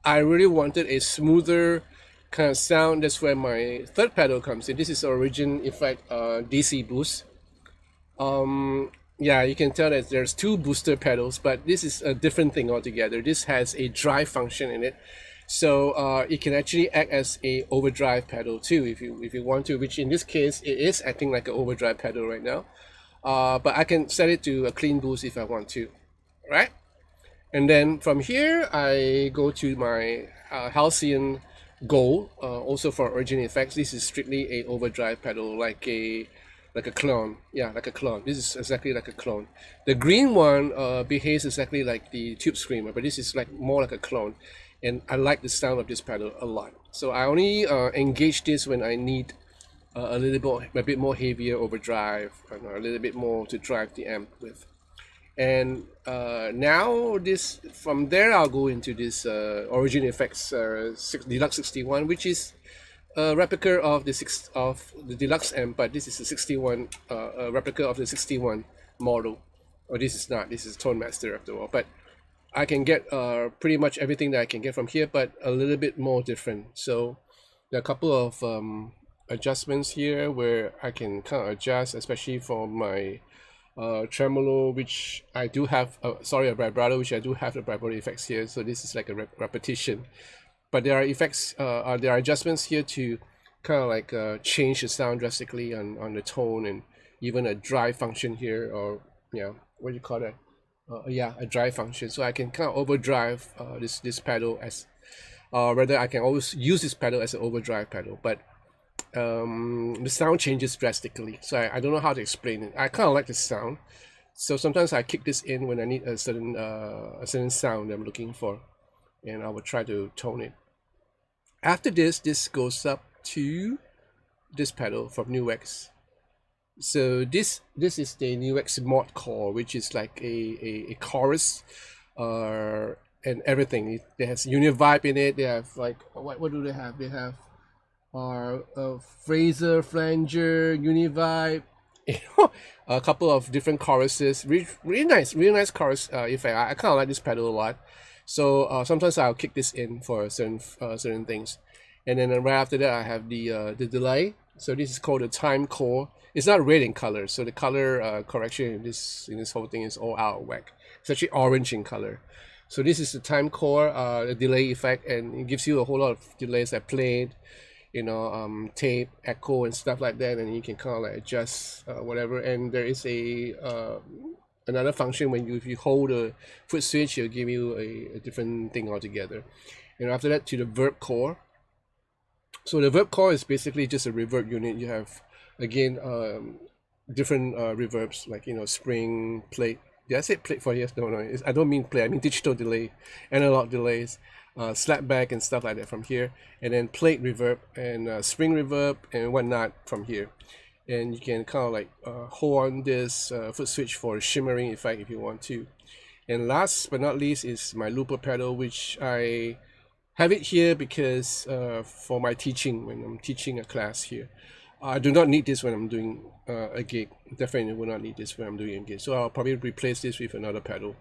I really wanted a smoother kind of sound, that's where my third pedal comes in. This is Origin Effect DC Boost. Yeah, you can tell that there's two booster pedals, but this is a different thing altogether. This has a drive function in it, so it can actually act as a overdrive pedal too if you want to, which in this case it is acting like an overdrive pedal right now. But I can set it to a clean boost if I want to, right? And then from here I go to my Halcyon Gold, also for Origin Effects. This is strictly a overdrive pedal, like a clone. Yeah, like a clone. This is exactly like a clone. The green one behaves exactly like the Tube Screamer, but this is like more like a clone, and I like the sound of this pedal a lot. So I only engage this when I need a bit more heavier overdrive, and a little bit more to drive the amp with. And now from there I'll go into this Origin Effects Deluxe 61, which is a replica of the Deluxe amp, but this is a 61 replica of the 61 model. Or this is not. This is Tone Master after all. But I can get pretty much everything that I can get from here, but a little bit more different. So there are a couple of adjustments here where I can kind of adjust, especially for my tremolo, which I do have, sorry, a vibrato, which I do have the vibrato effects here. So this is like a repetition. But there are effects, there are adjustments here to kind of like change the sound drastically on the tone, and even a drive function here, or yeah, what do you call that? Yeah, a drive function. So I can kind of overdrive this pedal as, rather I can always use this pedal as an overdrive pedal, but the sound changes drastically. So I don't know how to explain it. I kind of like the sound. So sometimes I kick this in when I need a certain sound I'm looking for, and I will try to tone it. After this goes up to this pedal from NuX. So this is the NuX mod core, which is like a chorus, and everything. It has Univibe in it. They have like, what do they have? They have Fraser, Flanger, Univibe, a couple of different choruses. Really nice chorus effect. I kind of like this pedal a lot. So sometimes I'll kick this in for certain things, and then right after that I have the delay. So this is called the time core. It's not red in color, so the color correction in this whole thing is all out of whack. It's actually orange in color. So this is the time core, the delay effect, and it gives you a whole lot of delays that played, tape, echo, and stuff like that, and you can kind of like adjust whatever. And there is a another function when if you hold a foot switch, it'll give you a different thing altogether. And after that, to the verb core. So the verb core is basically just a reverb unit. You have, again, different reverbs, like spring, plate. Did I say plate for yes? No, I don't mean plate. I mean digital delay, analog delays, slapback and stuff like that from here, and then plate reverb and spring reverb and whatnot from here. And you can kind of like hold on this foot switch for a shimmering effect if you want to. And last but not least is my looper pedal, which I have it here because for my teaching, when I'm teaching a class here. I do not need this when I'm doing a gig. Definitely will not need this when I'm doing a gig. So I'll probably replace this with another pedal.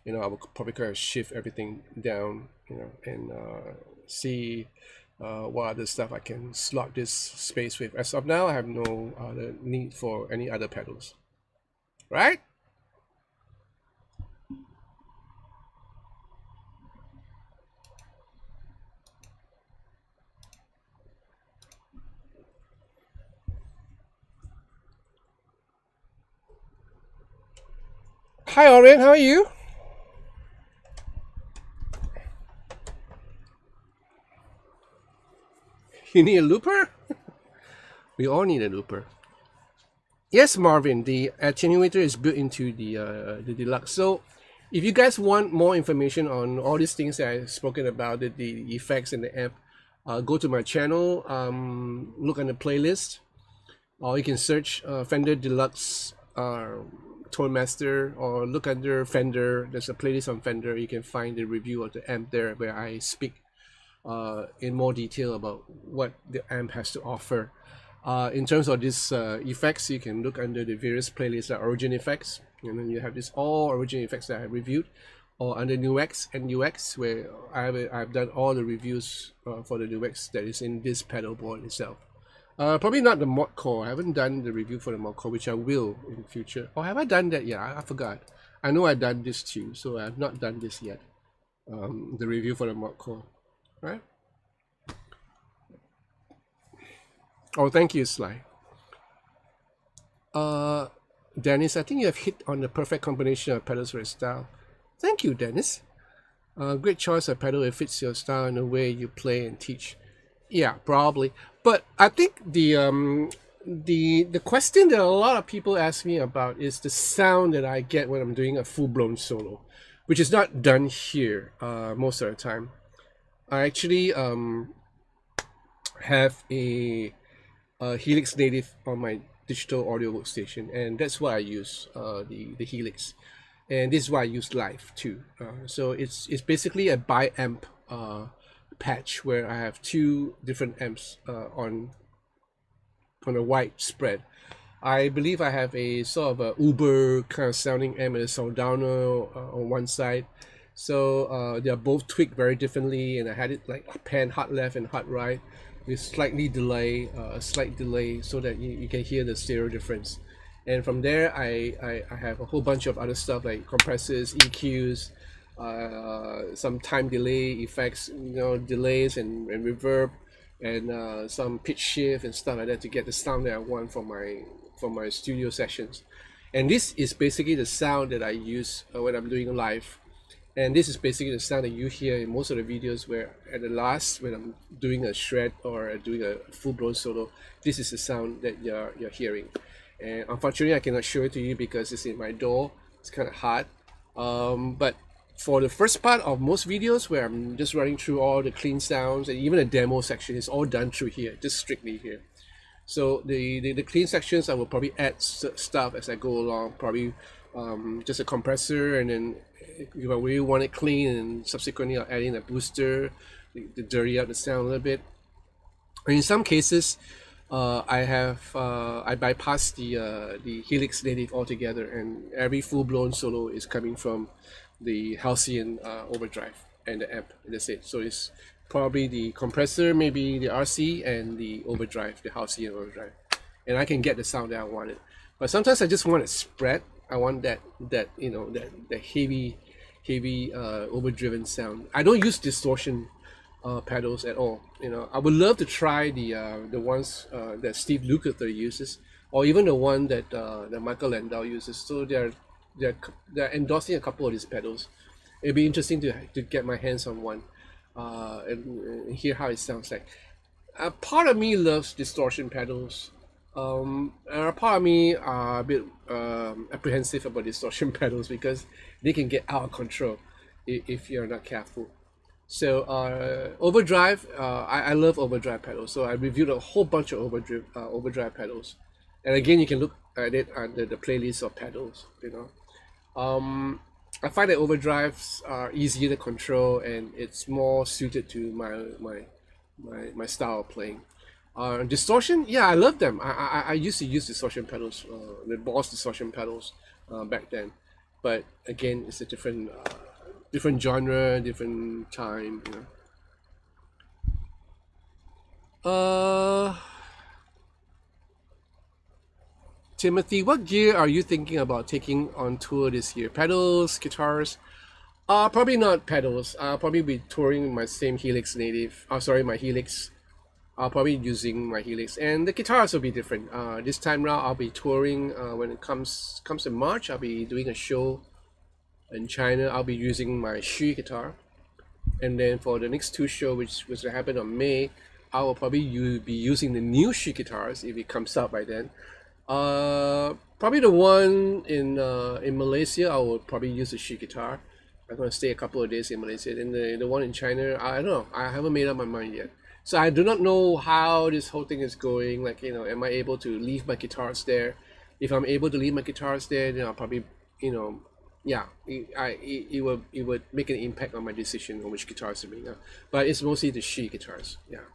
I will probably kind of shift everything down, and see what other stuff I can slot this space with. As of now, I have no other need for any other pedals. Right? Hi, Orion. How are you? You need a looper? We all need a looper. Yes, Marvin, the attenuator is built into the Deluxe. So if you guys want more information on all these things that I've spoken about, the effects and the amp, go to my channel, look on the playlist, or you can search Fender Deluxe Tone Master, or look under Fender. There's a playlist on Fender. You can find the review of the amp there, where I speak in more detail about what the amp has to offer. In terms of these effects, you can look under the various playlists, like Origin Effects, and then you have this all Origin Effects that I reviewed, or under NuX and UX, where I've done all the reviews for the NuX that is in this pedal board itself. Probably not the mod core. I haven't done the review for the mod core, which I will in the future. Or have I done that yet? I forgot. I know I've done this too, so I have not done this yet. The review for the mod core, right? Oh, thank you, Sly. Dennis, I think you have hit on the perfect combination of pedals for your style. Thank you, Dennis. Great choice of pedal. It fits your style in the way you play and teach. Yeah, probably. But I think the question that a lot of people ask me about is the sound that I get when I'm doing a full-blown solo, which is not done here most of the time. I actually have a Helix Native on my digital audio workstation, and that's why I use the Helix, and this is why I use live too. So it's basically a bi-amp patch where I have two different amps on a wide spread. I believe I have a sort of a Uber kind of sounding amp and a Soldano on one side. So they are both tweaked very differently, and I had it like pan hot left and hot right with slightly delay, a slight delay, so that you can hear the stereo difference. And from there, I have a whole bunch of other stuff like compressors, EQs, some time delay effects, delays and reverb, and some pitch shift and stuff like that to get the sound that I want for my studio sessions. And this is basically the sound that I use when I'm doing live. And this is basically the sound that you hear in most of the videos where at the last, when I'm doing a shred or doing a full-blown solo, this is the sound that you're hearing. And unfortunately, I cannot show it to you because it's in my DAW. It's kind of hard. But for the first part of most videos where I'm just running through all the clean sounds and even the demo section is all done through here, just strictly here. So the clean sections, I will probably add stuff as I go along, probably just a compressor, and then if I really want it clean, and subsequently I'll add in a booster to dirty out the sound a little bit. And in some cases, I bypass the Helix native altogether, and every full-blown solo is coming from the Halcyon overdrive and the amp. That's it. So it's probably the compressor, maybe the RC, and the overdrive, the Halcyon overdrive, and I can get the sound that I wanted. But sometimes I just want a spread. I want that heavy overdriven sound. I don't use distortion pedals at all. I would love to try the ones that Steve Lukather uses, or even the one that Michael Landau uses. So they're endorsing a couple of these pedals. It'd be interesting to get my hands on one and hear how it sounds like. Part of me loves distortion pedals. And a part of me are a bit apprehensive about distortion pedals because they can get out of control if you're not careful. So overdrive, I love overdrive pedals. So I reviewed a whole bunch of overdrive pedals, and again you can look at it under the playlist of pedals. I find that overdrives are easier to control, and it's more suited to my style of playing. Distortion, yeah, I love them. I used to use distortion pedals, the Boss distortion pedals back then, but again, it's a different genre, different time. Timothy, what gear are you thinking about taking on tour this year? Pedals, guitars? Probably not pedals. I'll probably be touring my same Helix native. My Helix. I'll probably using my Helix, and the guitars will be different. This time round, I'll be touring. When it comes in March, I'll be doing a show in China. I'll be using my Xu guitar, and then for the next two shows, which will happen on May, I will probably be using the new Xu guitars if it comes out by then. Probably the one in Malaysia, I will probably use the Xu guitar. I'm gonna stay a couple of days in Malaysia. And the one in China, I don't know. I haven't made up my mind yet. So I do not know how this whole thing is going. Like, am I able to leave my guitars there? If I'm able to leave my guitars there, then I'll probably, yeah, it would make an impact on my decision on which guitars to bring up. But it's mostly the Xi guitars, yeah.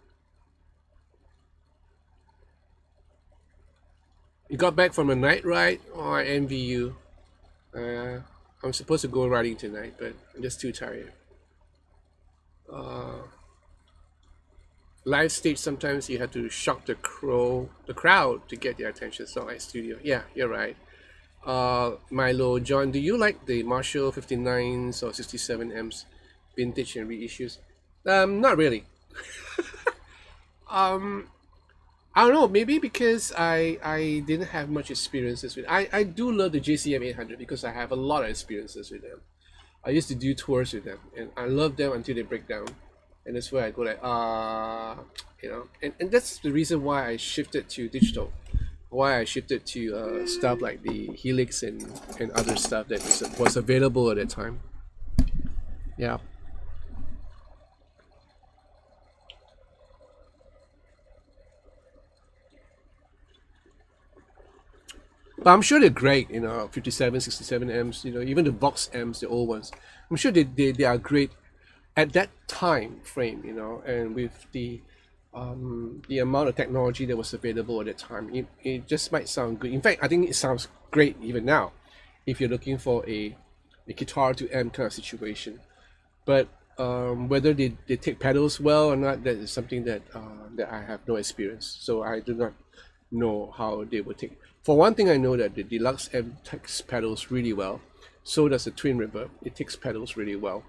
You got back from a night ride? Oh, I envy you. I'm supposed to go riding tonight, but I'm just too tired. Live stage, sometimes you have to shock the crowd to get their attention. It's not like studio. Yeah, you're right. Milo, John, do you like the Marshall 59s or 67 amps, vintage and reissues? Not really. I don't know. Maybe because I didn't have much experiences with. I do love the JCM 800 because I have a lot of experiences with them. I used to do tours with them, and I love them until they break down. And that's where I go like, and that's the reason why I shifted to digital, why I shifted to stuff like the Helix and other stuff that was available at that time. Yeah. But I'm sure they're great, 57, 67 amps, even the box amps, the old ones. I'm sure they are great at that time frame, and with the amount of technology that was available at that time, it just might sound good. In fact, I think it sounds great even now, if you're looking for a guitar to amp kind of situation. But whether they take pedals well or not, that is something that I have no experience. So I do not know how they would take. For one thing, I know that the Deluxe M takes pedals really well. So does the Twin Reverb. It takes pedals really well.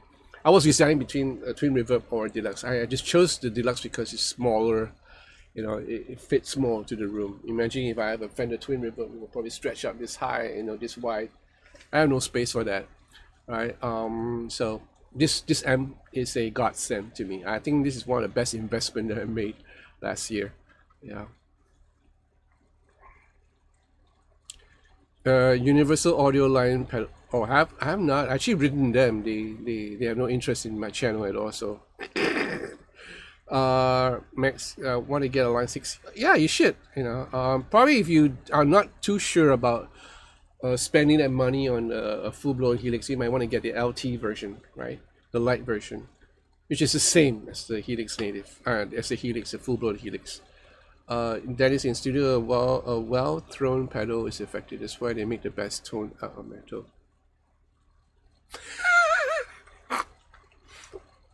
I was deciding between a Twin Reverb or a Deluxe. I just chose the Deluxe because it's smaller. You know, it fits more to the room. Imagine if I have a Fender Twin Reverb, it will probably stretch out this high, you know, this wide. I have no space for that, right? So this amp is a godsend to me. I think this is one of the best investment that I made last year. Yeah. Universal Audio line pedal. Oh, I have not actually written them. They have no interest in my channel at all. So, Max, want to get a line 6? Yeah, you should. You know, probably if you are not too sure about spending that money on a full-blown Helix, you might want to get the LT version, right? The light version, which is the same as the Helix native, as the Helix, the full-blown Helix. That is in studio, a well-thrown pedal is effective. That's why they make the best tone out of metal.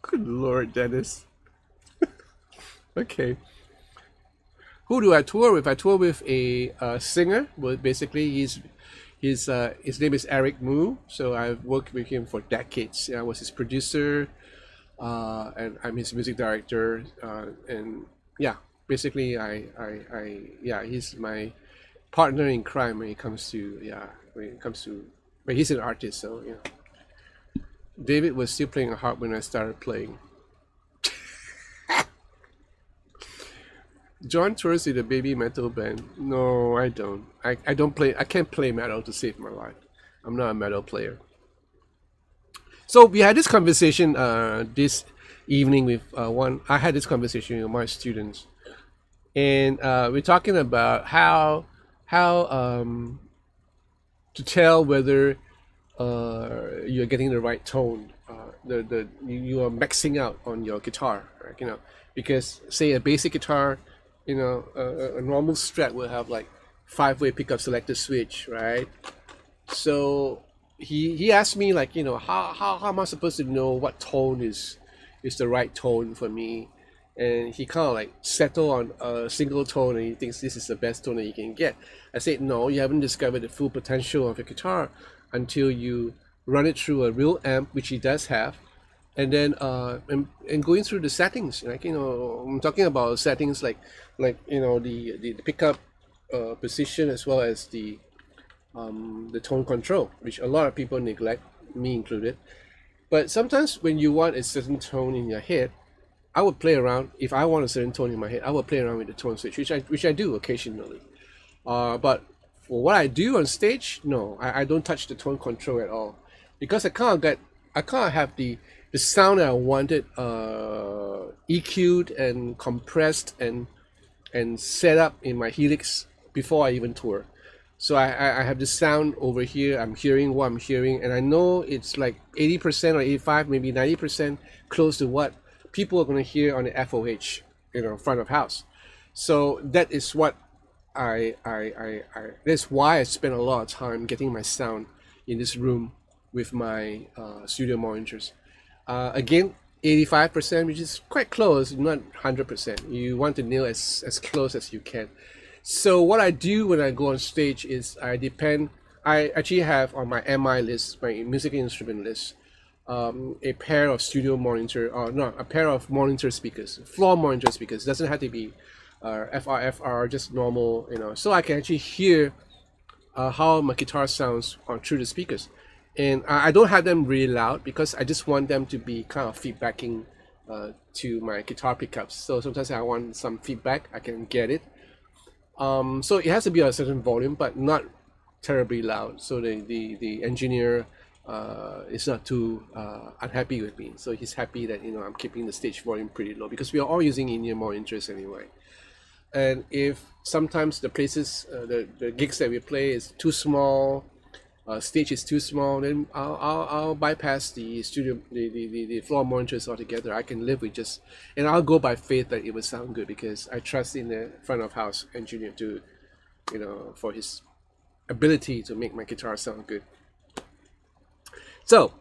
Good Lord, Dennis. Okay. Who do I tour with? I tour with a singer. Well, basically, his name is Eric Moo. So I've worked with him for decades. I was his producer, and I'm his music director. And yeah. Basically, yeah, he's my partner in crime when it comes to, but he's an artist, so, you know. David was still playing a harp when I started playing. John tours with a baby metal band. No, I don't. I don't play, I can't play metal to save my life. I'm not a metal player. So we had this conversation this evening with I had this conversation with my students. And we're talking about how to tell whether you're getting the right tone, you are maxing out on your guitar, right? You know, because say a basic guitar, you know, a normal Strat will have like 5-way pickup selector switch, right? So he asked me, like, you know, how am I supposed to know what tone is the right tone for me? And he kind of like settled on a single tone, and he thinks this is the best tone that you can get. I said, no, you haven't discovered the full potential of your guitar until you run it through a real amp, which he does have, and then and going through the settings. Like, you know, I'm talking about settings like you know, the pickup position, as well as the tone control, which a lot of people neglect, me included. But sometimes when you want a certain tone in your head, I would play around. If I want a certain tone in my head, I would play around with the tone switch, which I do occasionally. But for what I do on stage, no, I don't touch the tone control at all, because I can't have the sound that I wanted EQ'd and compressed and set up in my Helix before I even tour. So I have the sound over here. I'm hearing what I'm hearing, and I know it's like 80% or 85, maybe 90% close to what people are going to hear on the FOH, you know, front of house. So that is what that's why I spend a lot of time getting my sound in this room with my studio monitors. Again, 85%, which is quite close, not 100%. You want to nail as close as you can. So what I do when I go on stage is I actually have on my MI list, my music instrument list, a pair of studio monitor, or no, a pair of monitor speakers, floor monitor speakers. It doesn't have to be FR, just normal, you know, so I can actually hear how my guitar sounds through the speakers. And I don't have them really loud, because I just want them to be kind of feedbacking to my guitar pickups. So sometimes I want some feedback, I can get it. So it has to be a certain volume, but not terribly loud, so the engineer is not too unhappy with me. So he's happy that, you know, I'm keeping the stage volume pretty low, because we are all using in-ear monitors anyway. And if sometimes the places, the gigs that we play is too small, stage is too small, then I'll bypass the studio, the floor monitors altogether. I can live with just, and I'll go by faith that it will sound good, because I trust in the front of house engineer to, you know, for his ability to make my guitar sound good. So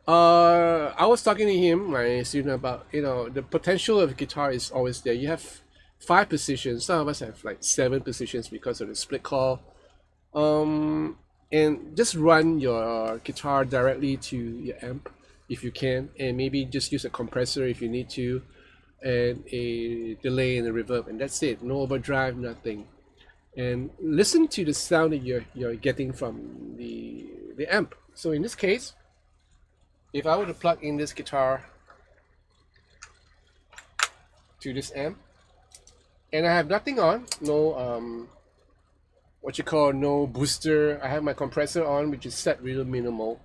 I was talking to him, my student, about, you know, the potential of guitar is always there. You have 5 positions. Some of us have like 7 positions because of the split call. And just run your guitar directly to your amp if you can, and maybe just use a compressor if you need to, and a delay and a reverb, and that's it. No overdrive, nothing. And listen to the sound that you're getting from the amp. So in this case, if I were to plug in this guitar to this amp, and I have nothing on, no no booster. I have my compressor on, which is set real minimal.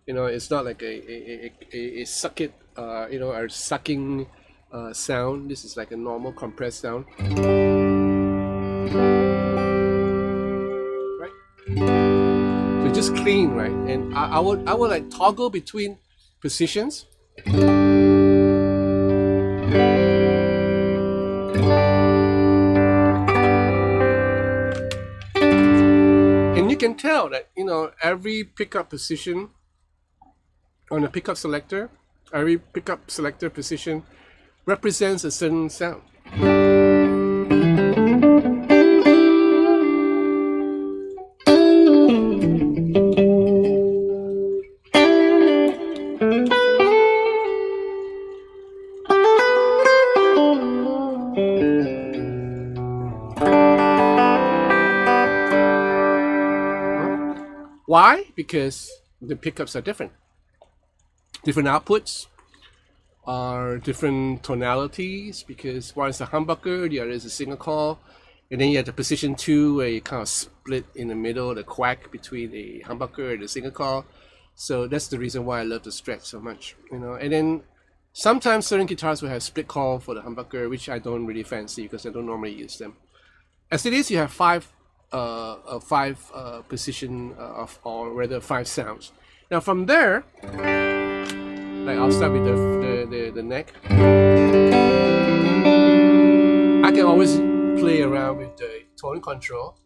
It's not like a suck it, a sucking sound. This is like a normal compressed sound. So just clean, right? And I would like toggle between positions. And you can tell that every pickup position on a pickup selector, every pickup selector position represents a certain sound. Why? Because the pickups are different. Different outputs are different tonalities, because one is a humbucker, the other is a single coil, and then you have the position 2 where you kind of split in the middle, the quack between the humbucker and the single coil. So that's the reason why I love the Stretch so much, And then sometimes certain guitars will have split coil for the humbucker, which I don't really fancy because I don't normally use them. As it is, you have five position or rather 5 sounds. Now from there, like I'll start with the neck. I can always play around with the tone control.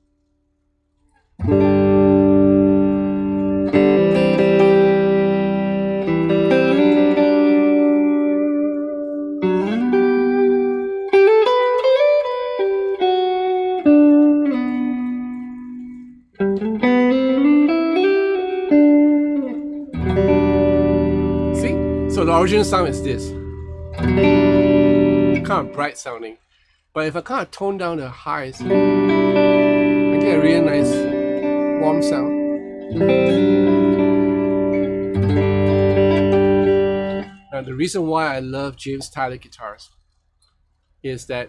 So the original sound is this, kind of bright sounding, but if I kind of tone down the highs, I get a really nice warm sound. Now the reason why I love James Taylor guitars is that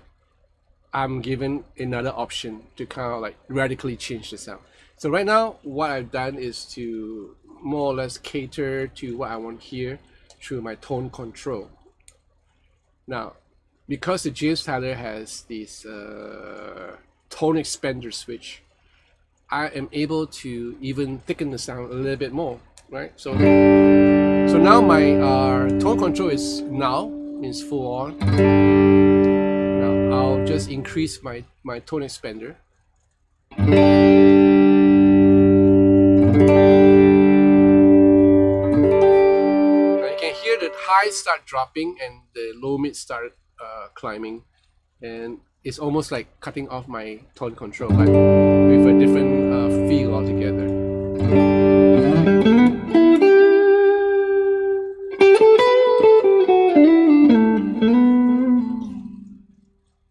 I'm given another option to kind of like radically change the sound. So right now what I've done is to more or less cater to what I want here through my tone control. Now, because the James Taylor has this tone expander switch, I am able to even thicken the sound a little bit more, right? So now my tone control is means full on. Now I'll just increase my tone expander. The highs start dropping and the low mid start climbing, and it's almost like cutting off my tone control, but with a different feel altogether.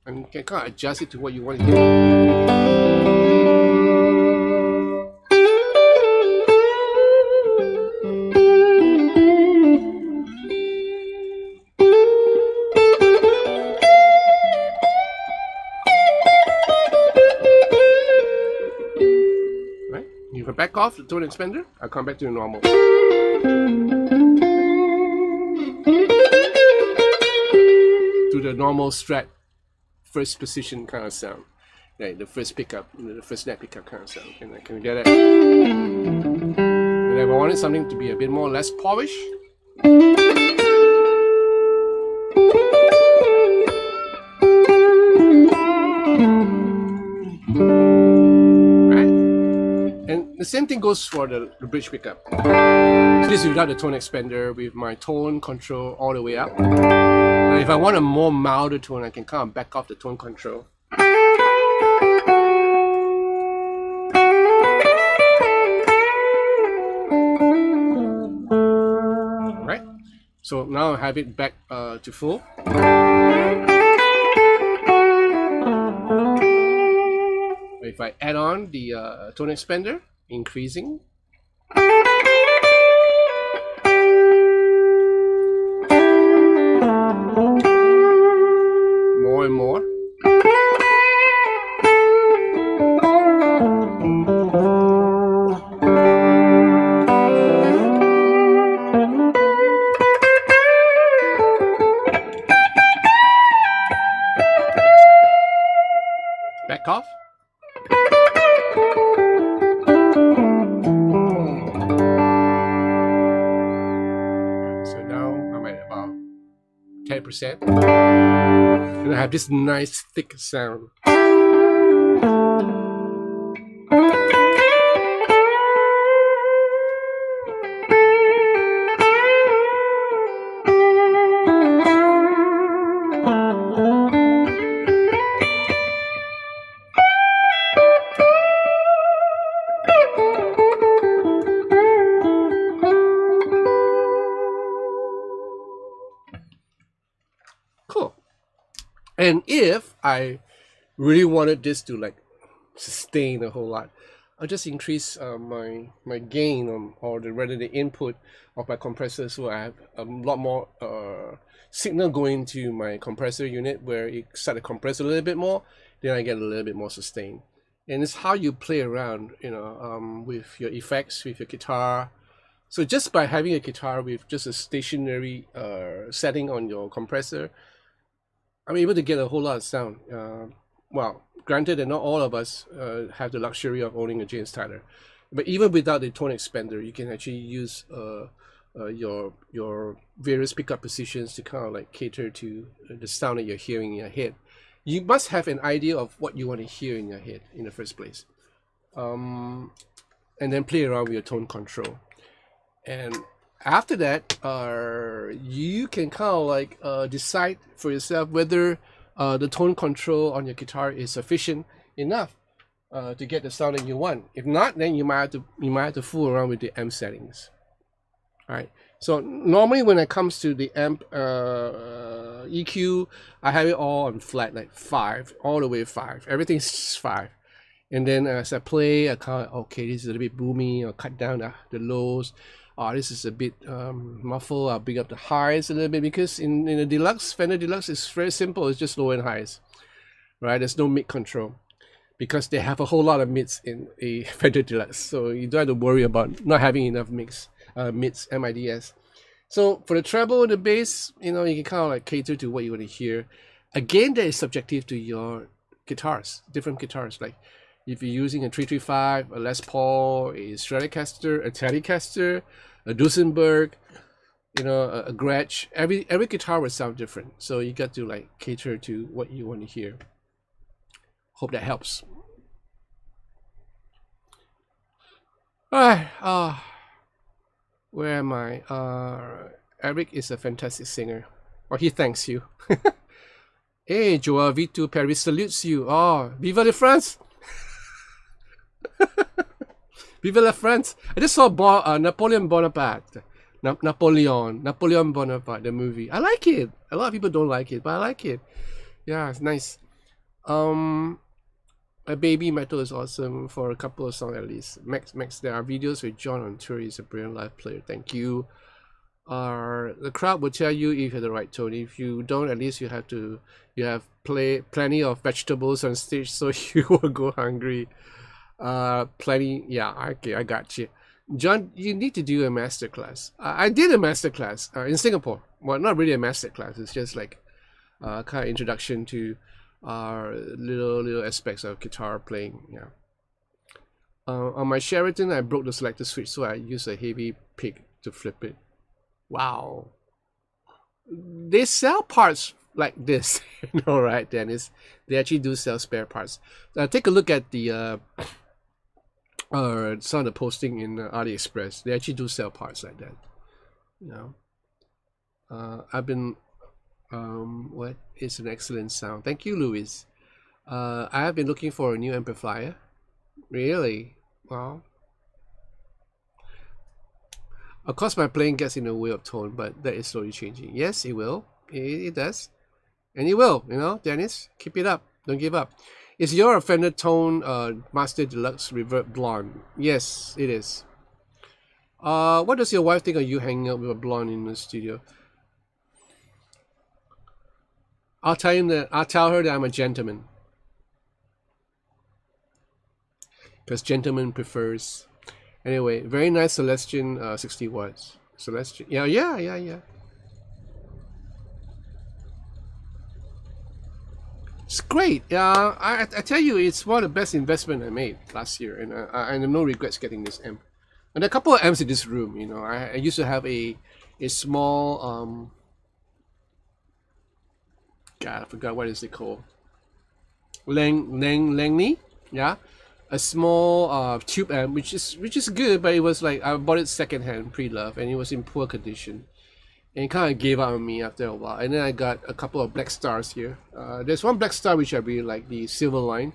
And you can kind of adjust it to what you want to hear. If I back off the tone expander, I'll come back to the normal. To the normal Strat first position kind of sound. Like the first pickup, the first neck pickup kind of sound. And I can get it. And if I wanted something to be a bit more less polished, the same thing goes for the bridge pickup. So this is without the tone expander, with my tone control all the way up. Now if I want a more milder tone, I can kind of back off the tone control. So now I have it back to full. If I add on the tone expander, increasing. More and more. Back off. So now I'm at about 10%. And I have this nice thick sound. Cool. And if I really wanted this to like sustain a whole lot, I'll just increase my gain or rather the input of my compressor, so I have a lot more signal going to my compressor unit where it start to compress a little bit more, then I get a little bit more sustain. And it's how you play around, with your effects, with your guitar. So just by having a guitar with just a stationary setting on your compressor, I'm able to get a whole lot of sound. Well, granted that not all of us have the luxury of owning a James Tyler, but even without the tone expander, you can actually use your various pickup positions to kind of like cater to the sound that you're hearing in your head. You must have an idea of what you want to hear in your head in the first place, and then play around with your tone control. And after that, you can kind of like decide for yourself whether the tone control on your guitar is sufficient enough to get the sound that you want. If not, then you might have to fool around with the amp settings. All right. So normally when it comes to the amp EQ, I have it all on flat, like 5, all the way 5. Everything's 5. And then as I play, I kind of, okay, this is a little bit boomy. I'll cut down the lows. This is a bit muffled. I'll bring up the highs a little bit, because in the deluxe, Fender Deluxe, it's very simple. It's just low and highs, right? There's no mid control because they have a whole lot of mids in a Fender Deluxe. So you don't have to worry about not having enough mids, MIDS. So for the treble and the bass, you can kind of like cater to what you want to hear. Again, that is subjective to your guitars, different guitars. Like if you're using a 335, a Les Paul, a Stratocaster, a Telecaster, a Duesenberg, a Gretsch, every guitar will sound different. So you got to like cater to what you want to hear. Hope that helps. All right. Where am I? Eric is a fantastic singer. Well, he thanks you. Hey, Joao Vito Paris salutes you. Oh, vive la France! Vive la France! I just saw Napoleon Bonaparte. Napoleon Bonaparte, the movie. I like it. A lot of people don't like it, but I like it. Yeah, it's nice. Baby Metal is awesome for a couple of songs at least. Max, there are videos with John on tour. He's a brilliant live player. Thank you. The crowd will tell you if you have the right tone. If you don't, at least you have plenty of vegetables on stage, so you will go hungry. Plenty. Yeah, okay, I got you. John, you need to do a masterclass. I did a masterclass in Singapore. Well, not really a masterclass. It's just like kind of introduction to little aspects of guitar playing. Yeah. On my Sheraton, I broke the selector switch, so I used a heavy pick to flip it. Wow. They sell parts like this, right, Dennis? They actually do sell spare parts. Take a look at the some of the posting in AliExpress. They actually do sell parts like that. I've been what is an excellent sound. Thank you, Louis. I have been looking for a new amplifier. Really? Well, Of course, my playing gets in the way of tone, but that is slowly changing. Yes, it will. It does. And it will, Dennis. Keep it up. Don't give up. Is your Fender Tone Master Deluxe Reverb Blonde? Yes, it is. What does your wife think of you hanging out with a blonde in the studio? I'll tell her that I'm a gentleman. Because gentleman prefers. Anyway, very nice Celestian 60 watts. Celestian. Yeah. It's great. I tell you, it's one of the best investment I made last year, and I have no regrets getting this amp. And there are a couple of amps in this room. I used to have a small God, I forgot what is it called. Langley, yeah, a small tube amp, which is good, but it was like I bought it secondhand, pre-love, and it was in poor condition. And it kind of gave up on me after a while. And then I got a couple of Black Stars here. There's one Black Star which I really like, the Silver Line.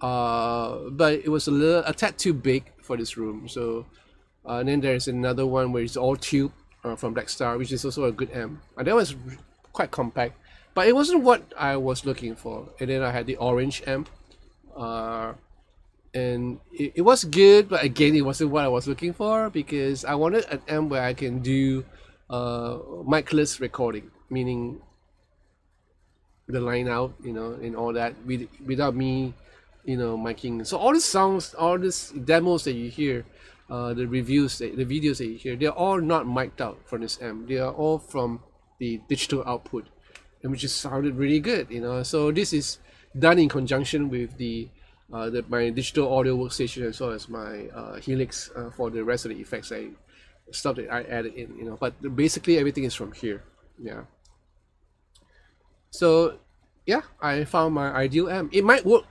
But it was a tad too big for this room. So, and then there's another one where it's all tube from Black Star, which is also a good amp. And that was quite compact, but it wasn't what I was looking for. And then I had the orange amp. And it was good, but again, it wasn't what I was looking for, because I wanted an amp where I can do micless recording, meaning the line out, and all that without me, miking. So all these songs, all these demos that you hear, the reviews, the videos that you hear, they're all not mic'd out from this amp. They are all from the digital output, and which just sounded really good, So this is done in conjunction with my digital audio workstation, as well as my Helix for the rest of the effects stuff that I added in, but basically everything is from here. Yeah. So yeah, I found my ideal amp. It might work,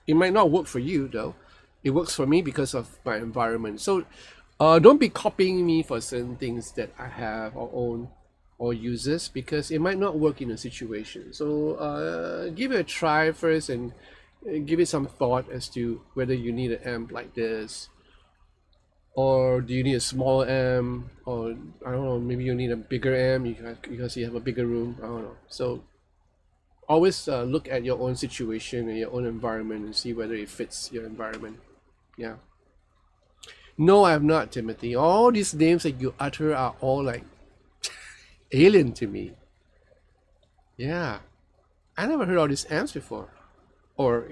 it might not work for you though. It works for me because of my environment. So don't be copying me for certain things that I have or own or uses, because it might not work in a situation. So give it a try first, and give it some thought as to whether you need an amp like this, or do you need a smaller amp, or I don't know, maybe you need a bigger amp because you have a bigger room. I don't know. So always look at your own situation and your own environment and see whether it fits your environment. Yeah. No, I have not, Timothy. All these names that you utter are all like alien to me. Yeah, I never heard all these amps before, or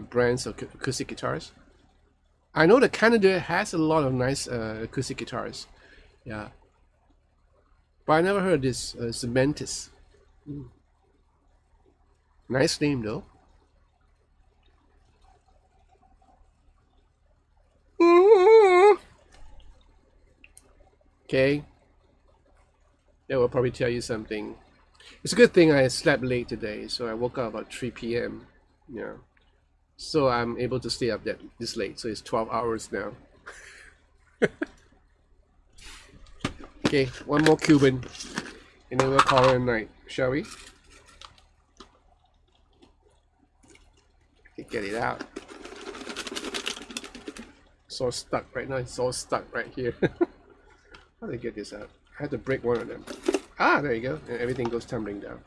brands of acoustic guitars. I know that Canada has a lot of nice acoustic guitars, yeah, but I never heard this Cementis. Nice name though. Okay, that will probably tell you something. It's a good thing I slept late today, so I woke up about 3 p.m. Yeah, so I'm able to stay up this late. So it's 12 hours now. Okay, one more Cuban, and then we'll call it a night, shall we? Get it out. It's all stuck right now. It's all stuck right here. How do I get this out? I had to break one of them. Ah, there you go. And everything goes tumbling down.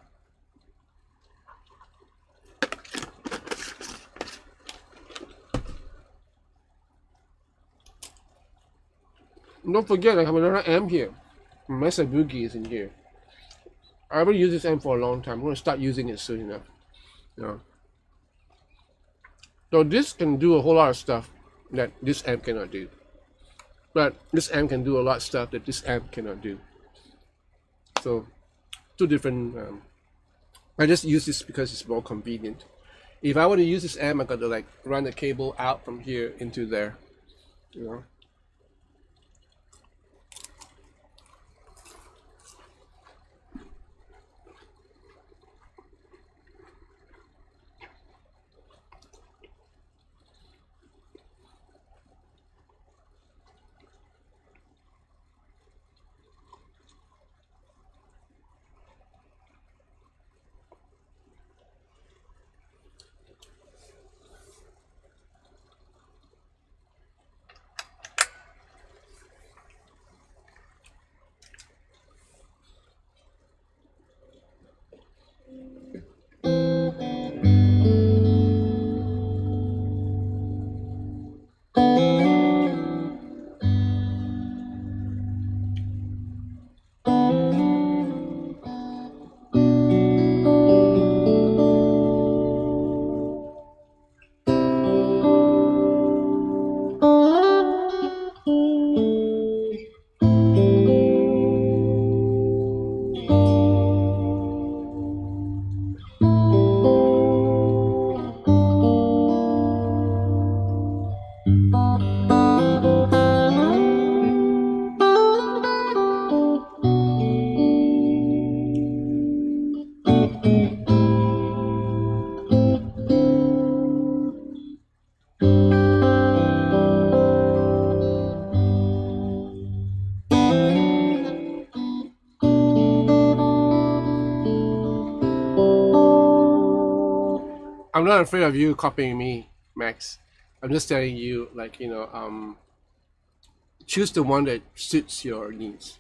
And don't forget, I have another amp here. Mesa Boogie is in here. I haven't used this amp for a long time. I'm going to start using it soon enough. So this can do a whole lot of stuff that this amp cannot do. But this amp can do a lot of stuff that this amp cannot do. So, two different. I just use this because it's more convenient. If I want to use this amp, I got to like run the cable out from here into there. I'm not afraid of you copying me, Max. I'm just telling you, like, choose the one that suits your needs.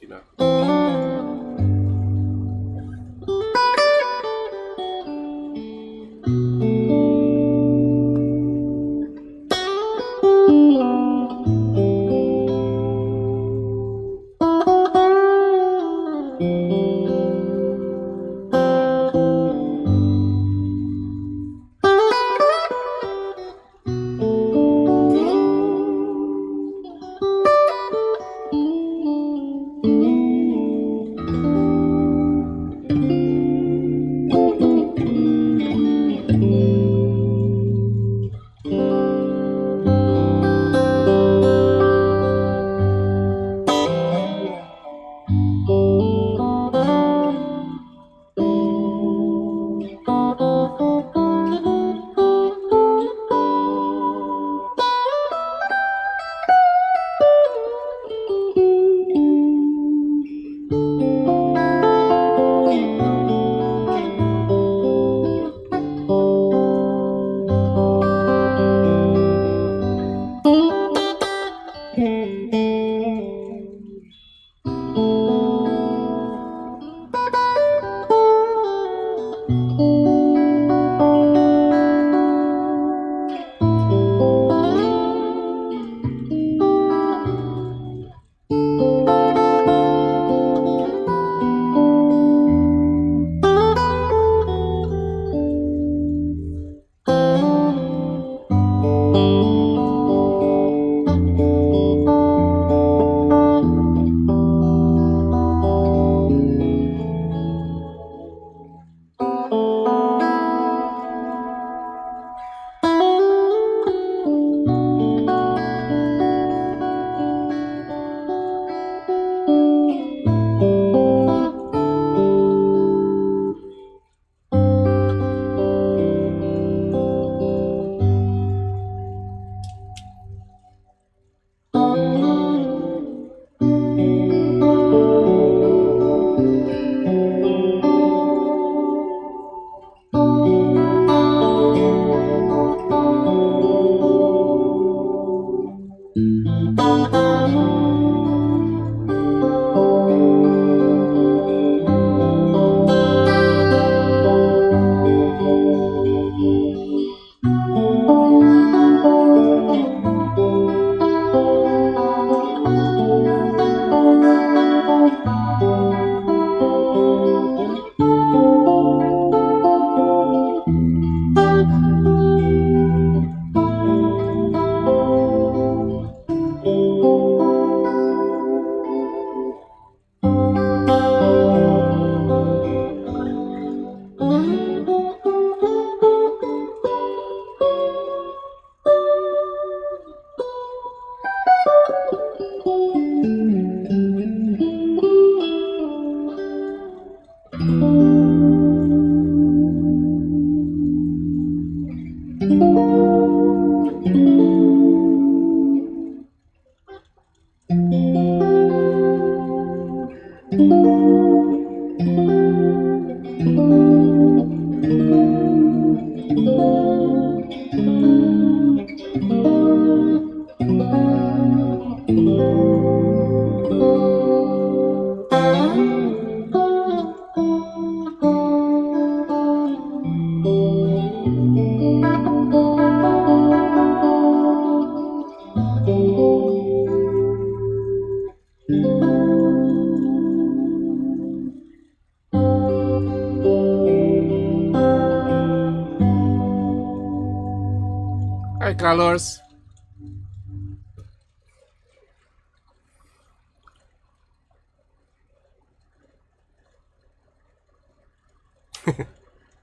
Hi, Carlos.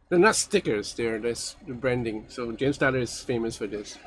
They're not stickers. They're this the branding. So James Tyler is famous for this.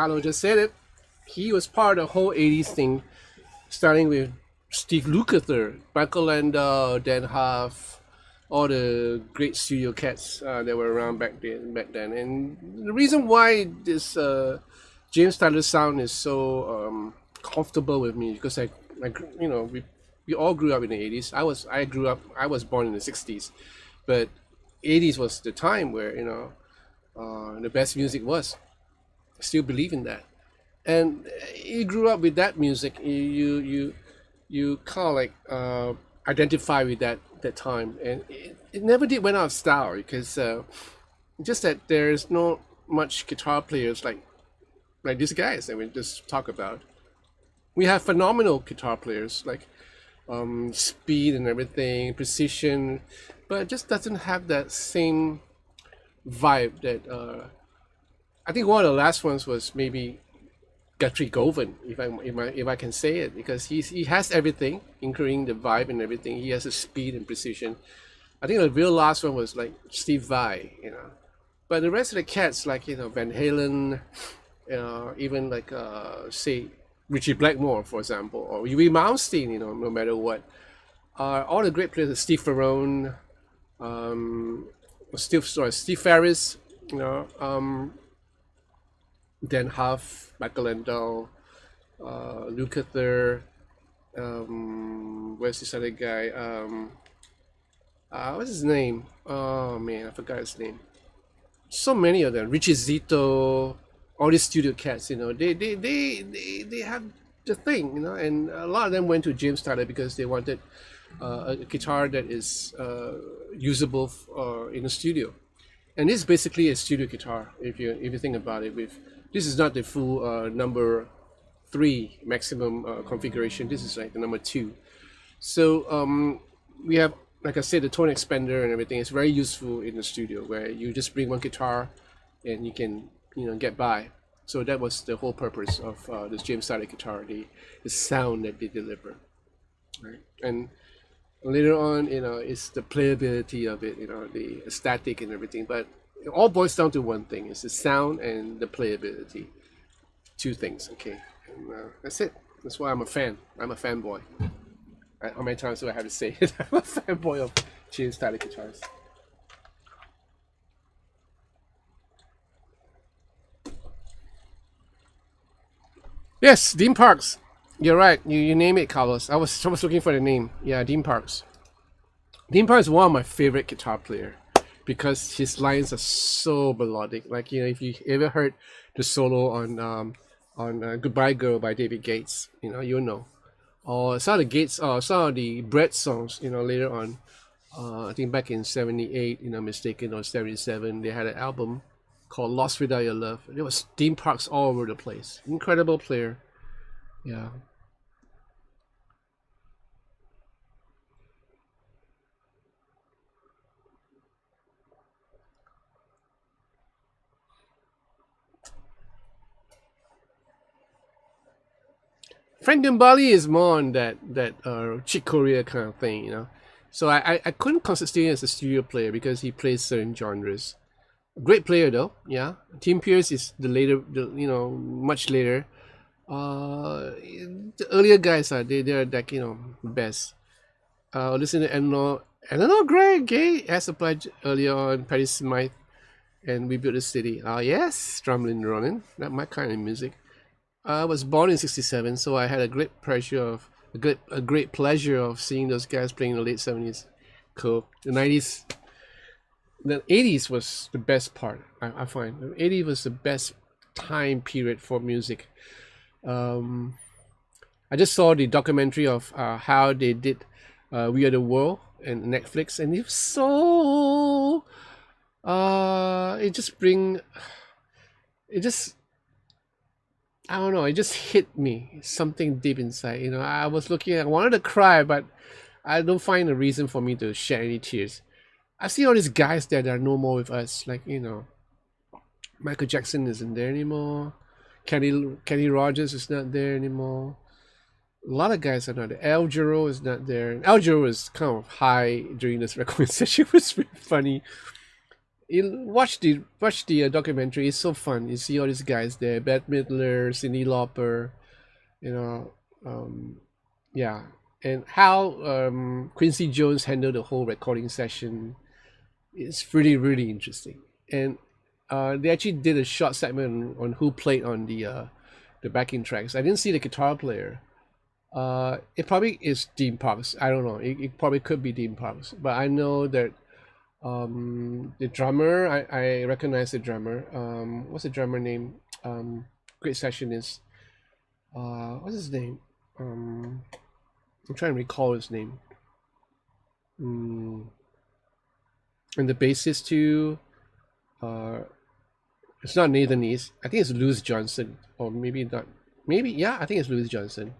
Carlo just said it. He was part of the whole 80s thing, starting with Steve Lukather, Michael Landau, Dan Huff, all the great studio cats that were around back then. And the reason why this James Tyler sound is so comfortable with me because we all grew up in the 80s. I was born in the 60s, but 80s was the time where the best music was. I still believe in that. And you grew up with that music. You kind of like identify with that time, and it never did went out of style because just that there's not much guitar players like these guys that we just talk about. We have phenomenal guitar players like speed and everything, precision, but it just doesn't have that same vibe that I think one of the last ones was maybe Guthrie Govan, if I can say it, because he has everything, including the vibe and everything. He has the speed and precision. I think the real last one was like Steve Vai, But the rest of the cats, like Van Halen, even like say Richie Blackmore, for example, or Yui Malmsteen, no matter what, all the great players, Steve Ferrone, Steve Ferris, Dan Huff, Michael Landau, Lukather, where's this other guy? What's his name? Oh man, I forgot his name. So many of them. Richie Zito, all these studio cats, they have the thing, and a lot of them went to James Tyler because they wanted a guitar that is usable in a studio. And this is basically a studio guitar if you think about it. This is not the full number 3 maximum configuration. This is like the number 2. So we have, like I said, the tone expander and everything. It's very useful in the studio where you just bring one guitar and you can get by. So that was the whole purpose of this James Tyler guitar, the sound that they deliver, right? And later on, it's the playability of it, the aesthetic and everything. But it all boils down to one thing: it's the sound and the playability. 2 things, okay? And that's it. That's why I'm a fan. I'm a fanboy. How many times do I have to say it? I'm a fanboy of James Tyler guitars. Yes, Dean Parks. You're right. You name it, Carlos. I was looking for the name. Yeah, Dean Parks. Dean Parks is one of my favorite guitar player because his lines are so melodic. Like if you ever heard the solo on "Goodbye Girl" by David Gates, you'll know. Or some of the Brett songs, later on. I think back in '78, mistaken, or '77, they had an album called "Lost Without Your Love." There was Dean Parks all over the place. Incredible player. Yeah. Frank Gambale is more on that Chick Corea kind of thing, So I couldn't consider him as a studio player because he plays certain genres. Great player though, yeah. Tim Pierce is much later. The earlier guys they're like best. Listen to Eleanor Gray as applied earlier on, Patti Smythe, and We Built a City. Yes, Drumlin Ronin, not my kind of music. I was born in '67, so I had a great pleasure of seeing those guys playing in the late '70s. Cool. The '90s, the '80s was the best part. I find the '80s was the best time period for music. I just saw the documentary of how they did We Are the World and Netflix, and it was so I don't know, it just hit me something deep inside. I wanted to cry, but I don't find a reason for me to shed any tears. I see all these guys that are no more with us, like Michael Jackson isn't there anymore. Kenny Rogers is not there anymore. A lot of guys are not there. Al Jarreau is not there. Al Jarreau was kind of high during this recording session. It was really funny. You watch the documentary. It's so fun. You see all these guys there: Bette Midler, Cyndi Lauper. You know, yeah, and how Quincy Jones handled the whole recording session is really interesting. And they actually did a short segment on who played on the backing tracks. I didn't see the guitar player. It probably is Dean Parks. I don't know. It probably could be Dean Parks, but I know that the drummer. I recognize the drummer. What's the drummer name? Great Sessionist. What's his name? I'm trying to recall his name. And the bassist too. It's not Nathan East. I think it's Louis Johnson, or maybe not. Maybe yeah. I think it's Louis Johnson.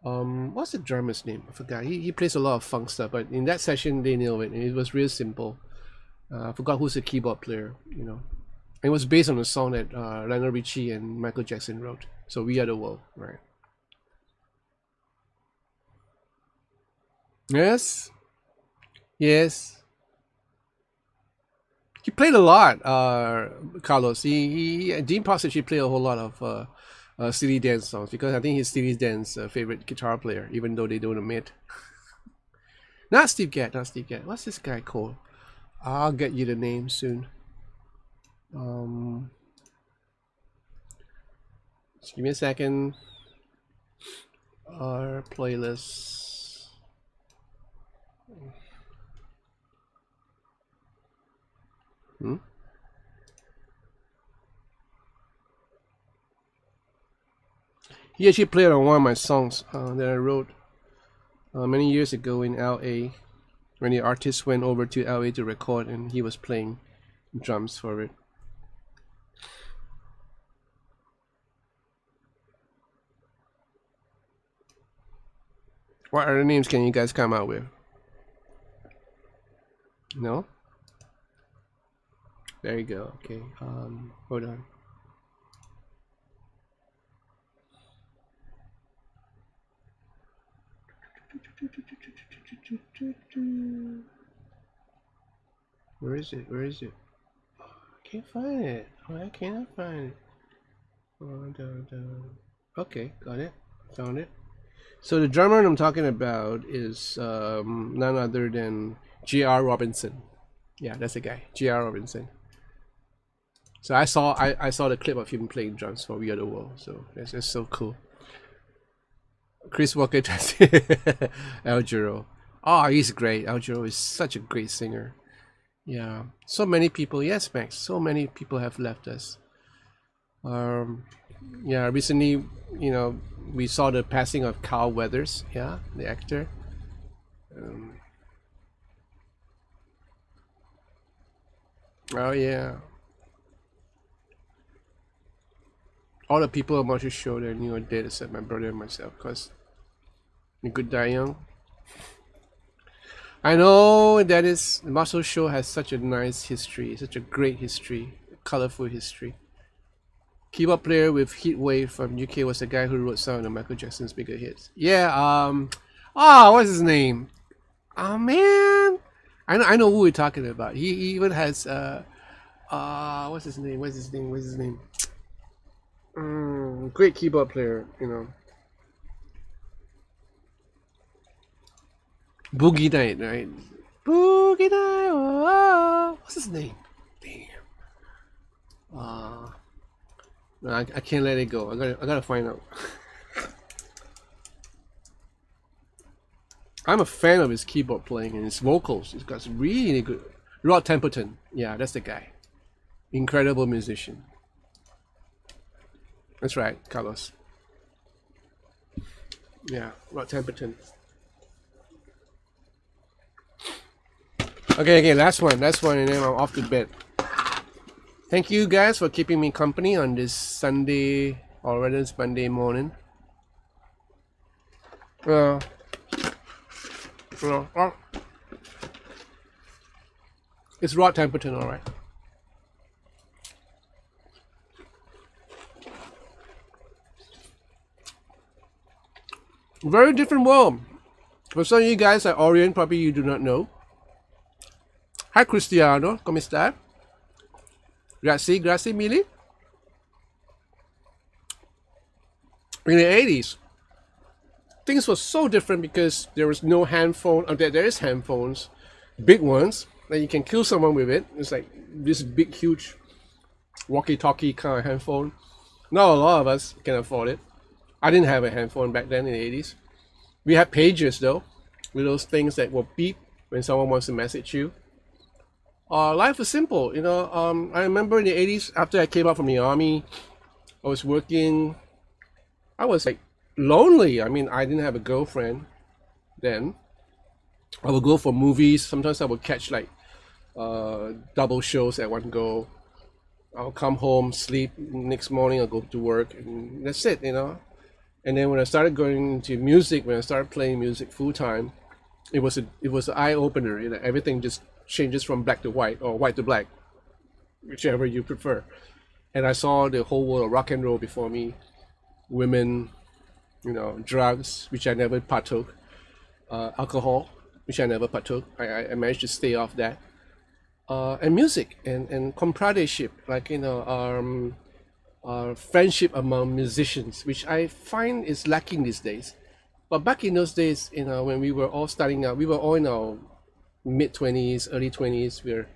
What's the drummer's name? I forgot. He plays a lot of funk stuff, but in that session they nailed it. It was real simple. I forgot who's the keyboard player. You know, it was based on a song that Lionel Richie and Michael Jackson wrote. So We Are the World, right? Yes, yes. He played a lot, Carlos. Dean Parks actually played a whole lot of Steely Dan songs because I think he's Steely Dan's favorite guitar player, even though they don't admit. Not Steve Gadd, not Steve Gadd. What's this guy called? I'll get you the name soon. Just give me a second. Our playlist. He actually played on one of my songs that I wrote many years ago in LA when the artist went over to LA to record, and he was playing drums for it. What other names can you guys come out with? No? There you go. Okay. Hold on. Where is it? Where is it? Oh, I can't find it. Oh, I cannot find it. Okay, got it. Found it. So the drummer I'm talking about is none other than J.R. Robinson. Yeah, that's the guy, J.R. Robinson. So I saw the clip of him playing drums for We Are the World. So that's just so cool. Chris Walker, El Giro. Oh, he's great. El Giro is such a great singer. Yeah, so many people. Yes, Max. So many people have left us. Yeah, recently, you know, we saw the passing of Carl Weathers. Yeah, the actor. Oh yeah. All the people on Marshall's show that knew are dead except my brother and myself, because we could die young. I know that is Marshall's show has such a nice history, such a great history, colorful history. Keyboard player with Heatwave from UK was the guy who wrote some of the Michael Jackson's bigger hits. Yeah, what's his name? Oh man, I know who we're talking about. He even has what's his name? What's his name? What's his name? Great keyboard player, you know. Boogie Night, right? Boogie Night. Oh, what's his name? Damn. No, I can't let it go. I gotta find out. I'm a fan of his keyboard playing and his vocals. He's got some really good. Rod Temperton. Yeah, that's the guy. Incredible musician. That's right, Carlos. Yeah, Rod Temperton. Okay, last one, and then I'm off to bed. Thank you guys for keeping me company on this Sunday, or rather it's Monday morning. It's Rod Temperton, alright. Very different world. For some of you guys at Orient, probably you do not know. Hi Cristiano, come está? Grazie mille. In the 80s, things were so different because there was no handphone. There is handphones, big ones that you can kill someone with it. It's like this big, huge walkie-talkie kind of handphone. Not a lot of us can afford it. I didn't have a handphone back then in the 80s. We had pagers though, with those things that will beep when someone wants to message you. Life was simple, you know. I remember in the 80s, after I came out from the army, I was working. I was like lonely. I mean, I didn't have a girlfriend then. I would go for movies. Sometimes I would catch like double shows at one go. I'll come home, sleep. Next morning, I'll go to work, and that's it, you know. And then when I started going into music, when I started playing music full time, it was an eye opener. You know, everything just changes from black to white or white to black, whichever you prefer. And I saw the whole world of rock and roll before me. Women, you know, drugs, which I never partook, alcohol, which I never partook. I managed to stay off that. And music and comradeship, like, you know, friendship among musicians, which I find is lacking these days. But back in those days, you know, when we were all starting out, we were all in our mid-20s, early 20s. We're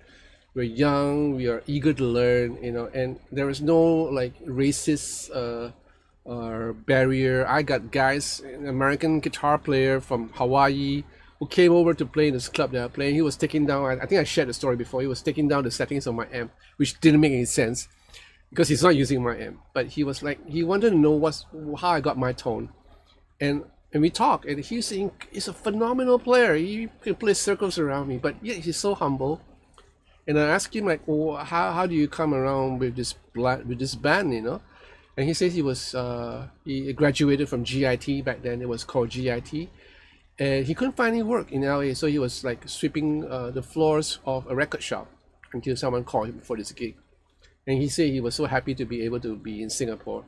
young, we are eager to learn, you know, and there was no like racist barrier. I got guys, an American guitar player from Hawaii, who came over to play in this club that I played. He was taking down, I think I shared the story before, he was taking down the settings of my amp, which didn't make any sense because he's not using my amp. But he was like, he wanted to know how I got my tone. And we talked, and he's a phenomenal player. He can play circles around me, but yet he's so humble. And I asked him like, well, how do you come around with this band, you know? And he says he graduated from GIT back then. It was called GIT. And he couldn't find any work in LA, so he was like sweeping the floors of a record shop until someone called him for this gig. And he said he was so happy to be able to be in Singapore.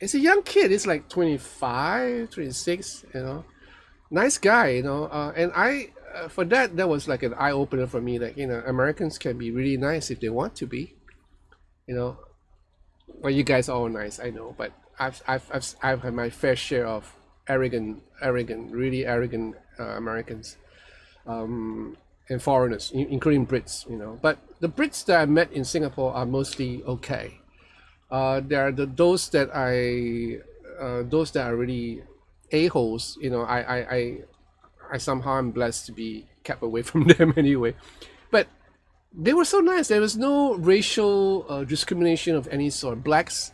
It's a young kid. It's like 25, 26, you know. Nice guy, you know. And for that was like an eye opener for me. Like, you know, Americans can be really nice if they want to be, you know. Well, you guys are all nice, I know, but I've had my fair share of really arrogant Americans, and foreigners, including Brits, you know. But the Brits that I met in Singapore are mostly okay. There are those that are really a-holes, you know. I somehow am blessed to be kept away from them anyway. But they were so nice. There was no racial discrimination of any sort. Blacks,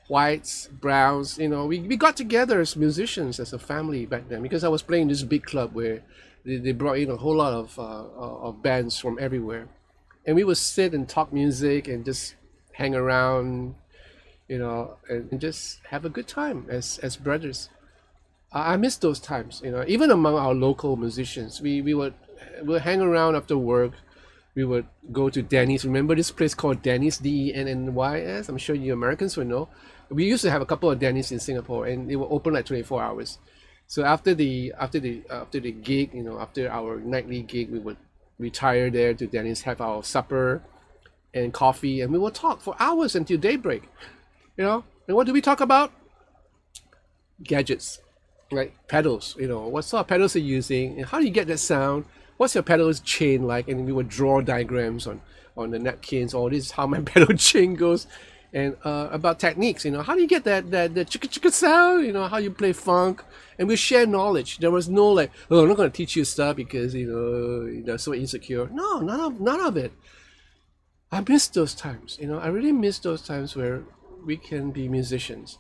whites, browns, you know. We got together as musicians, as a family back then, because I was playing this big club where they brought in a whole lot of bands from everywhere. And we would sit and talk music and just hang around, you know, and just have a good time as brothers. I miss those times, you know. Even among our local musicians, we would hang around after work. We would go to Denny's. Remember this place called Denny's, Dennys? I'm sure you Americans will know. We used to have a couple of Denny's in Singapore, and they were open like 24 hours. So after the gig, you know, after our nightly gig, we would retire there to Denny's, have our supper and coffee, and we would talk for hours until daybreak. You know, and what do we talk about? Gadgets, like pedals. You know, what sort of pedals are you using, and how do you get that sound? What's your pedals chain like? And we would draw diagrams on the napkins. Oh, this is how my pedal chain goes. And about techniques, you know, how do you get that chicka chicka sound? You know, how you play funk. And we share knowledge. There was no like, oh, I'm not going to teach you stuff because, you know, they're so insecure. No, none of it. I miss those times. You know, I really miss those times where we can be musicians.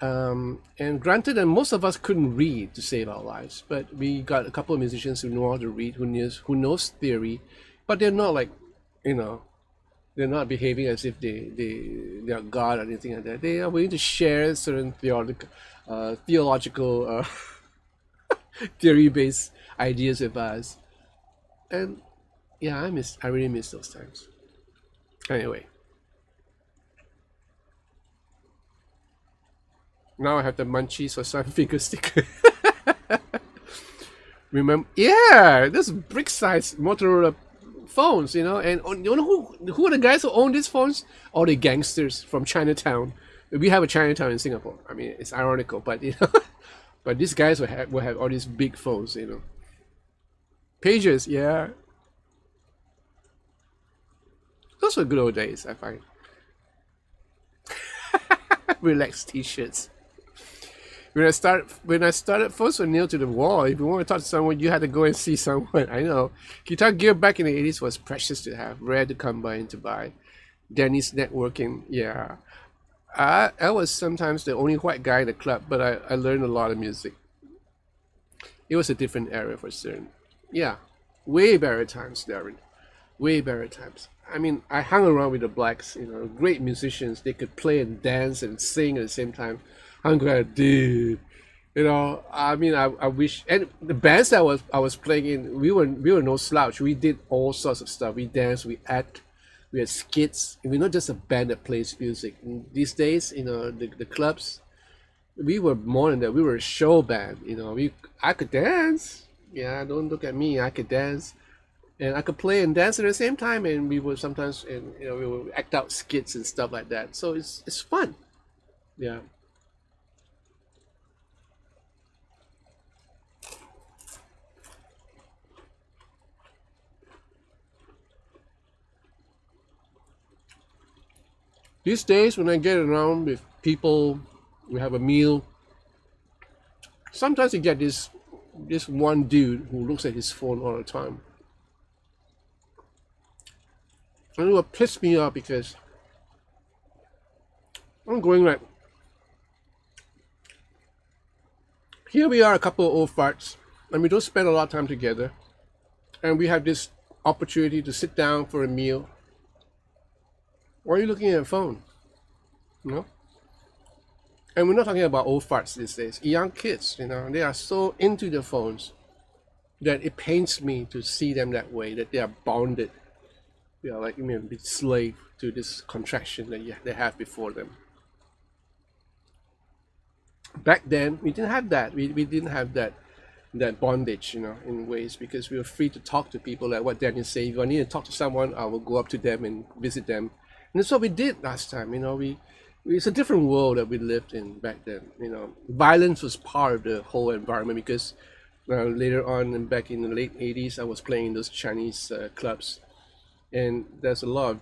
And granted that most of us couldn't read to save our lives, but we got a couple of musicians who know how to read, who knows theory, but they're not like, you know, they're not behaving as if they're God or anything like that. They are willing to share certain theological theory-based ideas with us. And yeah, I really miss those times. Anyway. Now I have the munchies for some finger sticker. Remember? Yeah, this brick-sized Motorola phones, and you know who are the guys who own these phones? All the gangsters from Chinatown. We have a Chinatown in Singapore. I mean, it's ironical, but but these guys will have all these big phones, Pages, yeah. Those were good old days, I find. Relaxed t-shirts. When I started, phones were nailed to the wall. If you want to talk to someone, you had to go and see someone. I know. Guitar gear back in the 80s was precious to have, rare to come by and to buy. Denny's networking, yeah. I was sometimes the only white guy in the club, but I learned a lot of music. It was a different era for certain. Yeah, way better times, Darren. Way better times. I mean, I hung around with the blacks, great musicians. They could play and dance and sing at the same time. I'm glad, dude. I mean, I wish, and the bands that I was playing in, we were no slouch. We did all sorts of stuff. We danced, we act, we had skits. And we're not just a band that plays music. These days, the clubs, we were more than that. We were a show band. I could dance. Yeah, don't look at me. I could dance, and I could play and dance at the same time. And we would sometimes, and we would act out skits and stuff like that. So it's fun. Yeah. These days, when I get around with people, we have a meal. Sometimes you get this one dude who looks at his phone all the time, and it will piss me off because I'm going like, here we are, a couple of old farts, and we don't spend a lot of time together, and we have this opportunity to sit down for a meal. Why are you looking at your phone? And we're not talking about old farts these days. Young kids, they are so into their phones that it pains me to see them that way, that they are bonded. They are like, a big slave to this contraction that they have before them. Back then, we didn't have that. We didn't have that bondage, in ways, because we were free to talk to people. Like what Daniel said, if I need to talk to someone, I will go up to them and visit them. And that's what we did last time. It's a different world that we lived in back then. Violence was part of the whole environment because later on, and back in the late 80s, I was playing in those Chinese clubs, and there's a lot of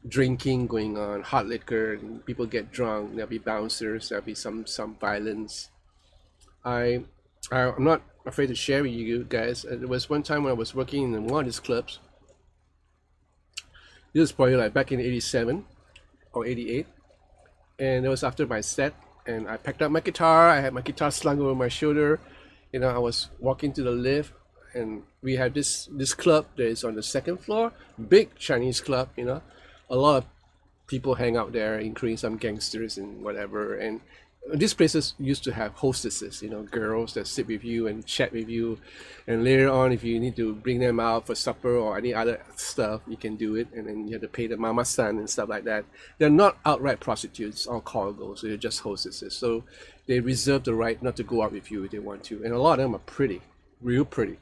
drinking going on, hot liquor, and people get drunk. There'll be bouncers. There'll be some violence. I'm not afraid to share with you guys. There was one time when I was working in one of these clubs. This was probably like back in 87 or 88. And it was after my set, and I packed up my guitar. I had my guitar slung over my shoulder. I was walking to the lift, and we had this club that is on the second floor, big Chinese club. A lot of people hang out there, including some gangsters and whatever. And these places used to have hostesses, girls that sit with you and chat with you, and later on, if you need to bring them out for supper or any other stuff, you can do it, and then you have to pay the mama san and stuff like that. They're not outright prostitutes or call girls, they're just hostesses, so they reserve the right not to go out with you if they want to, and a lot of them are pretty, real pretty.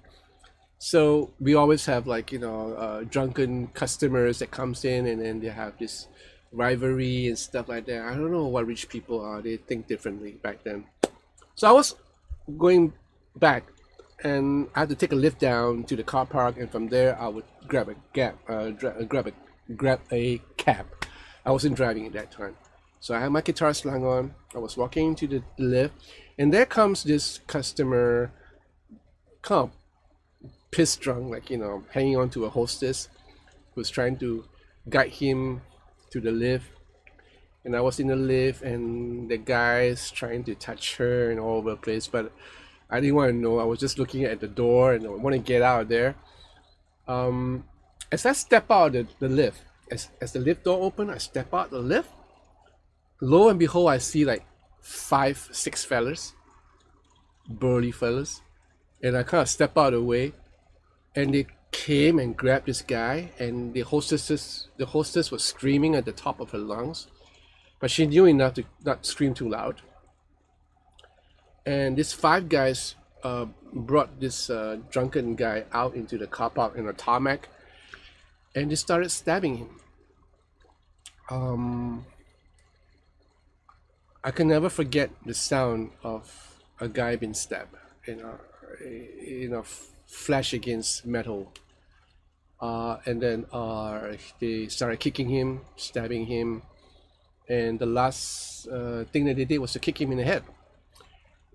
So we always have drunken customers that comes in, and then they have this rivalry and stuff like that. I don't know what rich people are. They think differently back then. So I was going back, and I had to take a lift down to the car park, and from there I would grab a cab. I wasn't driving at that time, so I had my guitar slung on. I was walking to the lift, and there comes this customer, kind of pissed drunk, hanging on to a hostess who's trying to guide him to the lift. And I was in the lift, and the guy's trying to touch her and all over the place, but I didn't want to know. I was just looking at the door and I want to get out of there. As I step out of the lift, as the lift door opened, I step out the lift. Lo and behold, I see like 5, 6 fellas, burly fellas, and I kind of step out of the way, and they came and grabbed this guy, and the hostess was screaming at the top of her lungs, but she knew enough to not scream too loud. And these 5 guys brought this drunken guy out into the car park in a tarmac, and they started stabbing him. Um, I can never forget the sound of a guy being stabbed. Flesh against metal. And then they started kicking him, stabbing him, and the last thing that they did was to kick him in the head.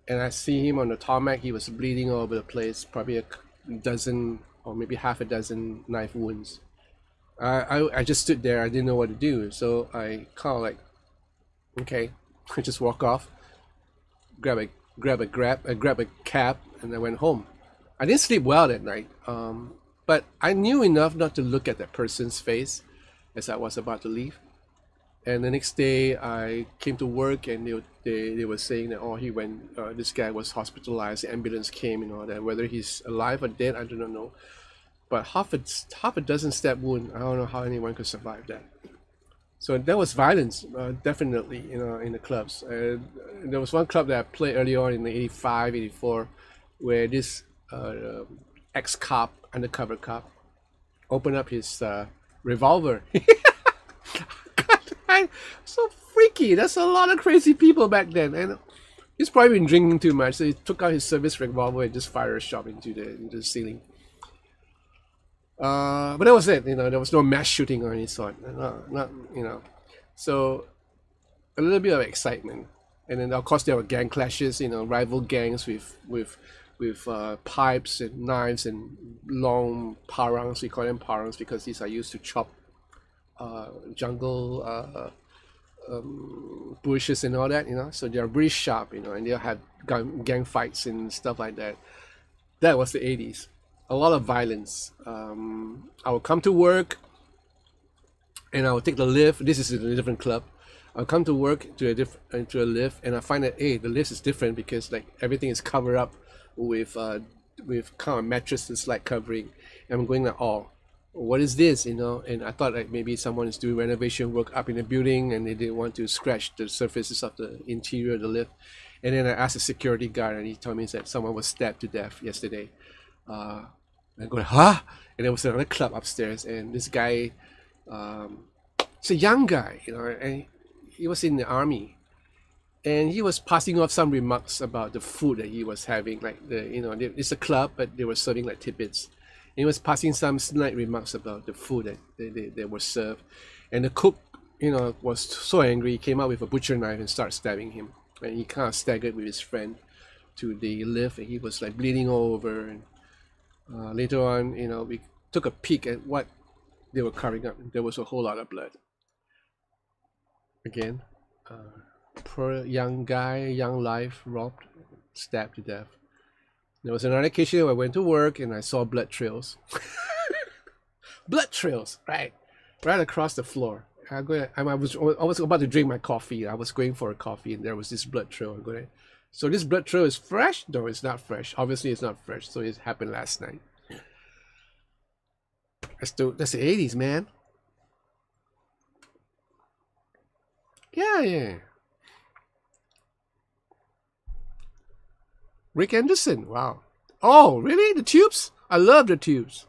And I see him on the tarmac. He was bleeding all over the place, probably a dozen or maybe half a dozen knife wounds. I just stood there. I didn't know what to do, so I kind of like, okay, I just walk off, grab a cab, and I went home. I didn't sleep well that night, but I knew enough not to look at that person's face as I was about to leave. And the next day, I came to work, and they were saying that, oh, he went. This guy was hospitalized. The ambulance came and all that. Whether he's alive or dead, I do not know. But half a dozen stab wound. I don't know how anyone could survive that. So there was violence, definitely, in the clubs. There was one club that I played early on in the 85, 84, where this ex-cop, undercover cop, opened up his revolver. God, so freaky. There's a lot of crazy people back then. And he's probably been drinking too much, so he took out his service revolver and just fired a shot into the ceiling. But that was it. There was no mass shooting or any sort. Not. So a little bit of excitement, and then of course there were gang clashes. Rival gangs with pipes and knives and long parangs. We call them parangs because these are used to chop jungle bushes and all that. So they're really sharp. And they'll have gang fights and stuff like that. That was the 80s. A lot of violence. I would come to work and I would take the lift. This is in a different club. I'll come to work to a lift, and I find that, hey, the lift is different because like everything is covered up with kind of mattresses like covering. And I'm going like, oh, what is this? And I thought like maybe someone is doing renovation work up in the building and they didn't want to scratch the surfaces of the interior of the lift. And then I asked the security guard, and he told me that someone was stabbed to death yesterday. I go, huh? And there was another club upstairs, and this guy, it's a young guy, and he was in the army, and he was passing off some remarks about the food that he was having, like it's a club, but they were serving like tidbits. And he was passing some slight remarks about the food that they were served, and the cook, was so angry, he came out with a butcher knife and started stabbing him, and he kind of staggered with his friend to the lift, and he was like bleeding all over. And later on, we took a peek at what they were covering up. There was a whole lot of blood. Again, poor young guy, young life robbed, stabbed to death. There was another occasion where I went to work and I saw blood trails. Blood trails, right across the floor. I was about to drink my coffee. I was going for a coffee, and there was this blood trail. So this blood trail is fresh? No, it's not fresh. Obviously, it's not fresh. So it happened last night. That's the 80s, man. Yeah. Rick Anderson. Wow. Oh, really? The Tubes? I love the Tubes.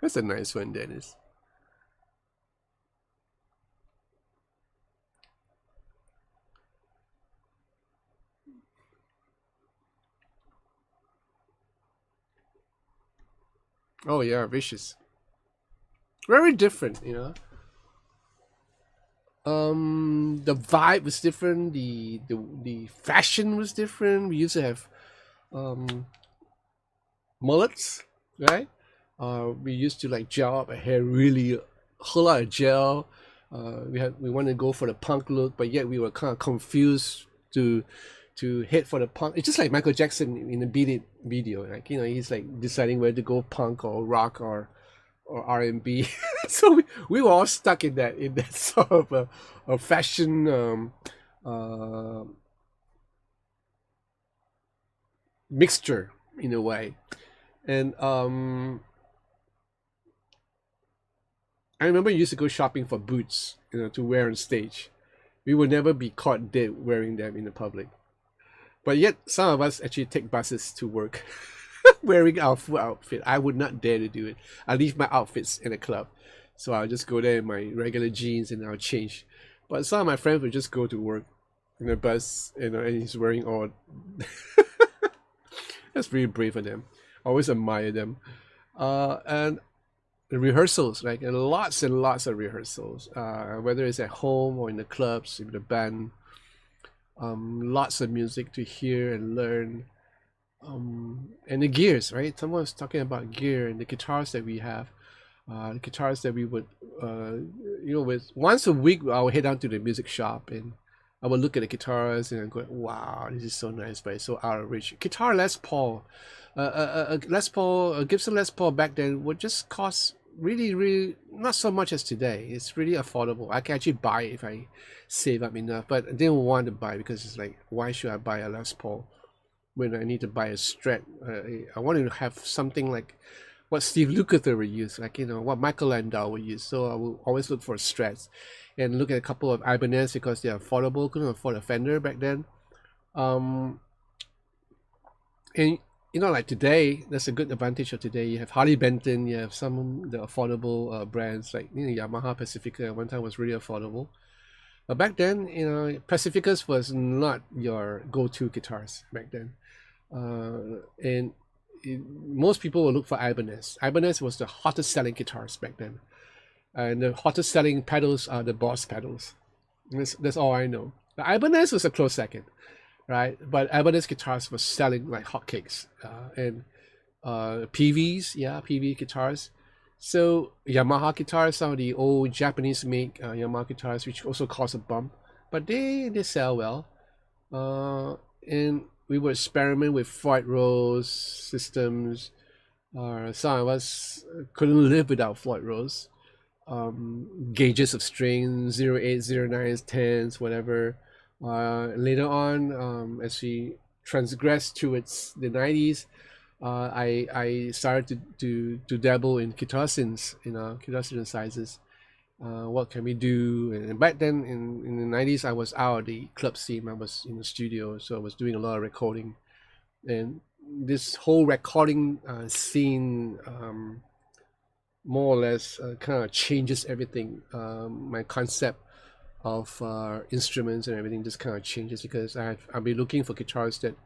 That's a nice one, Dennis. Oh yeah, Vicious. Very different, The vibe was different. The fashion was different. We used to have mullets, right? We used to like gel up our hair, really a whole lot of gel. We wanted to go for the punk look, but yet we were kind of confused to head for the punk. It's just like Michael Jackson in the Beat It video. Like he's like deciding whether to go punk or rock or R&B. So we were all stuck in that sort of a fashion mixture in a way. And I remember you used to go shopping for boots, to wear on stage. We would never be caught dead wearing them in the public. But yet, some of us actually take buses to work wearing our full outfit. I would not dare to do it. I leave my outfits in a club. So I'll just go there in my regular jeans and I'll change. But some of my friends would just go to work in a bus, and he's wearing all. That's really brave of them. I always admire them. And the rehearsals, like lots and lots of rehearsals, whether it's at home or in the clubs, in the band. Lots of music to hear and learn. And the gears, right? Someone was talking about gear and the guitars that we have. The guitars that we would, with once a week, I would head down to the music shop and I would look at the guitars and I go, wow, this is so nice, but it's so out of reach. Guitar Les Paul, a Gibson Les Paul back then would just cost really, really not so much as today. It's really affordable. I can actually buy it if I save up enough, but I didn't want to buy because it's like, why should I buy a Les Paul when I need to buy a Strat? I wanted to have something like what Steve Lukather would use, like what Michael Landau would use. So I will always look for Strats and look at a couple of Ibanez because they're affordable. Couldn't afford a Fender back then. And like today, that's a good advantage of today. You have Harley Benton, you have some of the affordable brands like Yamaha Pacifica at one time was really affordable. But back then, Pacificas was not your go-to guitars back then. Most people will look for Ibanez. Ibanez was the hottest selling guitars back then. And the hottest selling pedals are the Boss pedals. That's all I know. The Ibanez was a close second, right? But Ibanez guitars were selling like hotcakes. And PVs, PV guitars. So Yamaha guitars, some of the old Japanese make Yamaha guitars, which also cost a bump, but they sell well. And we would experiment with Floyd Rose systems. Some of us couldn't live without Floyd Rose. Gauges of strings, 08s, 09s, 10s, whatever. Later on, as we transgressed towards the 90s, I started to dabble in guitar synths, guitar synthesizers. What can we do? And back then, in the 90s, I was out of the club scene. I was in the studio, so I was doing a lot of recording. And this whole recording scene more or less kind of changes everything. My concept of instruments and everything just kind of changes because I'll be looking for guitars that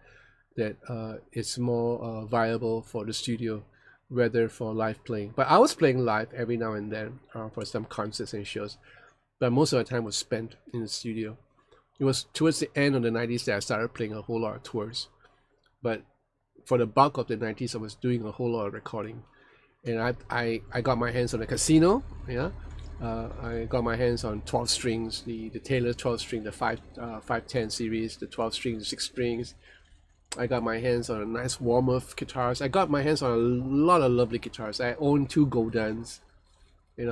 it's more viable for the studio rather for live playing. But I was playing live every now and then for some concerts and shows, but most of the time was spent in the studio. It was towards the end of the 90s that I started playing a whole lot of tours, but for the bulk of the 90s I was doing a whole lot of recording. And I got my hands on a Casino, I got my hands on 12 strings, the Taylor 12 string, the 510 series, the 12 strings, the 6 strings. I got my hands on a nice Warmoth guitars. I got my hands on a lot of lovely guitars. I own 2 Goldans, and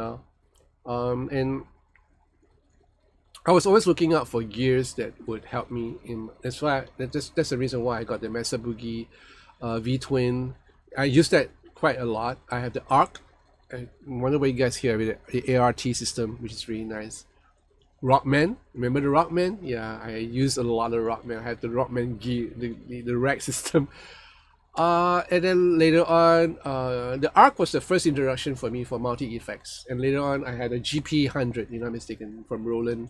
I was always looking out for gears that would help me. That's the reason why I got the Mesa Boogie V-Twin. I use that quite a lot. I have the ARC. I wonder what you guys hear with the ART system, which is really nice. Rockman, remember the Rockman? Yeah, I use a lot of Rockman. I had the Rockman gear, the rack system. And then later on, the ARC was the first introduction for me for multi-effects. And later on, I had a GP100, not mistaken, from Roland.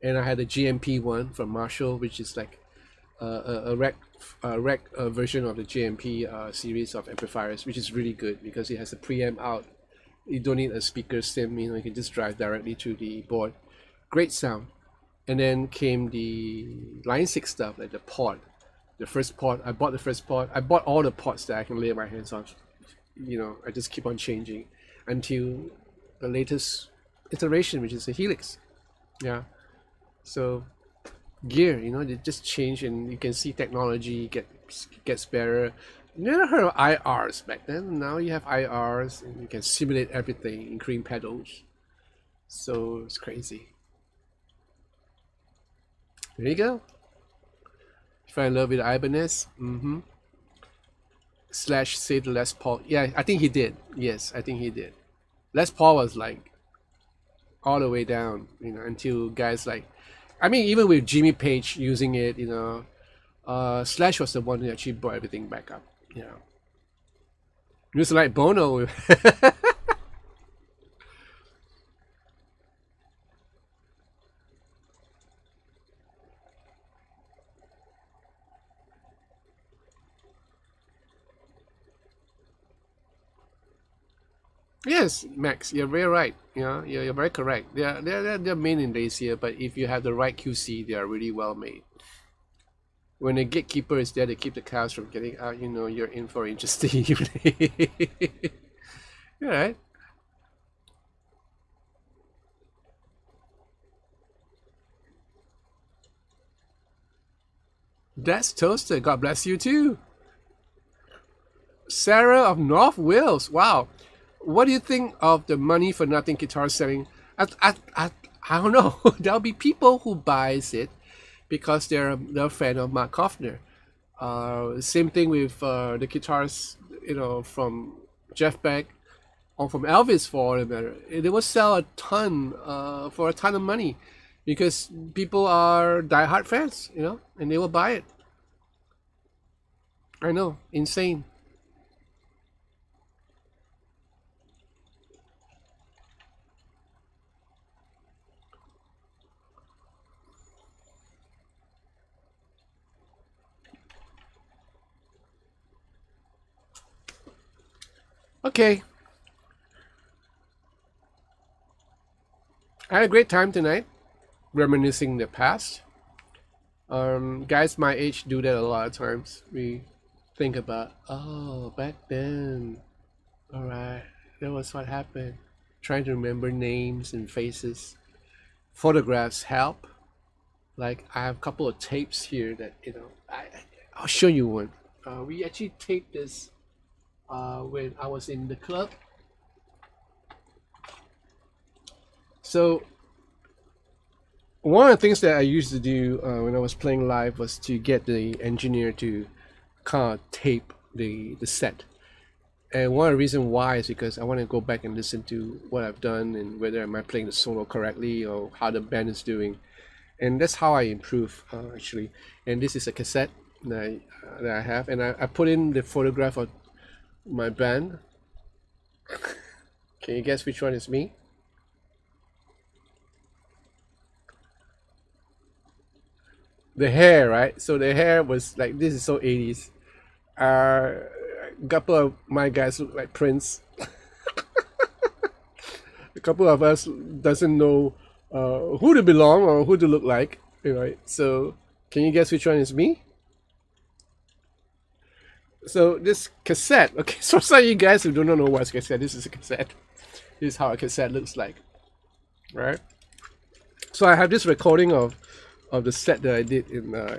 And I had a GMP one from Marshall, which is like a rack version of the GMP series of amplifiers, which is really good because it has a preamp out. You don't need a speaker sim, you can just drive directly to the board. Great sound. And then came the Line 6 stuff, like the pod. The first pod, I bought the first pod. I bought all the pods that I can lay my hands on. I just keep on changing until the latest iteration, which is the Helix. Yeah. So gear, they just change, and you can see technology gets better. You never heard of IRs back then. Now you have IRs, and you can simulate everything, including pedals. So it's crazy. There you go. Fell in love with Ibanez. / save the Les Paul. Yeah, I think he did. Yes, I think he did. Les Paul was like all the way down, until guys like, even with Jimmy Page using it, Slash was the one who actually brought everything back up. Yeah. Just like Bono. Yes, Max, you're very right. Yeah, you're very correct. They're made in Asia, but if you have the right QC, they are really well made. When the gatekeeper is there to keep the cows from getting out, you know you're in for interesting evening. All right. That's toasted. God bless you too. Sarah of North Wales. Wow. What do you think of the money for nothing guitar selling? I don't know. There'll be people who buys it because they're a fan of Mark Knopfler. Same thing with the guitars, from Jeff Beck or from Elvis for that matter. They will sell a ton for a ton of money because people are diehard fans, and they will buy it. I know, insane. Okay. I had a great time tonight, reminiscing the past. Guys my age do that a lot of times. We think about, oh, back then. All right, that was what happened. Trying to remember names and faces. Photographs help. Like I have a couple of tapes here that I'll show you one. We actually taped this when I was in the club. So one of the things that I used to do when I was playing live was to get the engineer to kind of tape the set. And one of the reasons why is because I want to go back and listen to what I've done and whether am I playing the solo correctly or how the band is doing. And that's how I improve actually. And this is a cassette that I have, and I put in the photograph of my band. Can you guess which one is me? The hair, right? So the hair was like, this is so 80s. A couple of my guys look like Prince. A couple of us doesn't know who to belong or who to look like, right? So can you guess which one is me? So this cassette, okay, so some of you guys who don't know what's cassette, this is a cassette. This is how a cassette looks like, right? So I have this recording of the set that I did in the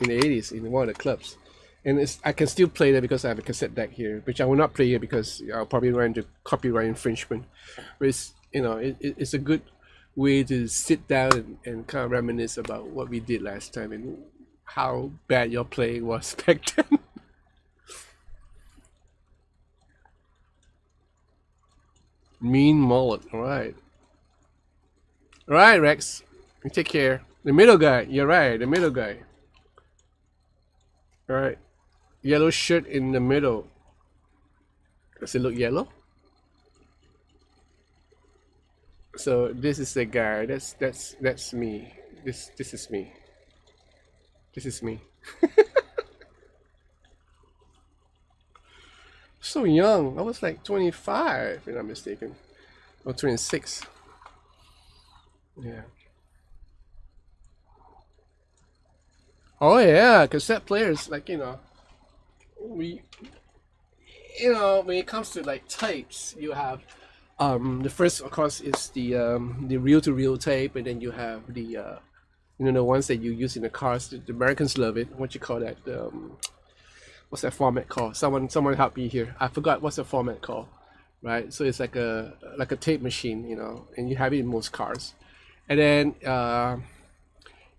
80s in one of the clubs, and I can still play that because I have a cassette deck here, which I will not play here because I'll probably run into copyright infringement. But it's a good way to sit down and kind of reminisce about what we did last time and how bad your playing was back then. Mean mullet, all right. All right, Rex, you take care. The middle guy, you're right, the middle guy. All right, yellow shirt in the middle. Does it look yellow? So this is the guy. That's me. This is me. This is me. So young. I was like 25, if I'm not mistaken, or 26. Yeah. Oh yeah, cassette players. Like we, when it comes to like tapes, you have the first, of course, is the reel-to-reel tape, and then you have the the ones that you use in the cars. The Americans love it. What you call that? What's that format called? Someone help me here. I forgot what's the format called. Right, so it's like a tape machine, and you have it in most cars, and then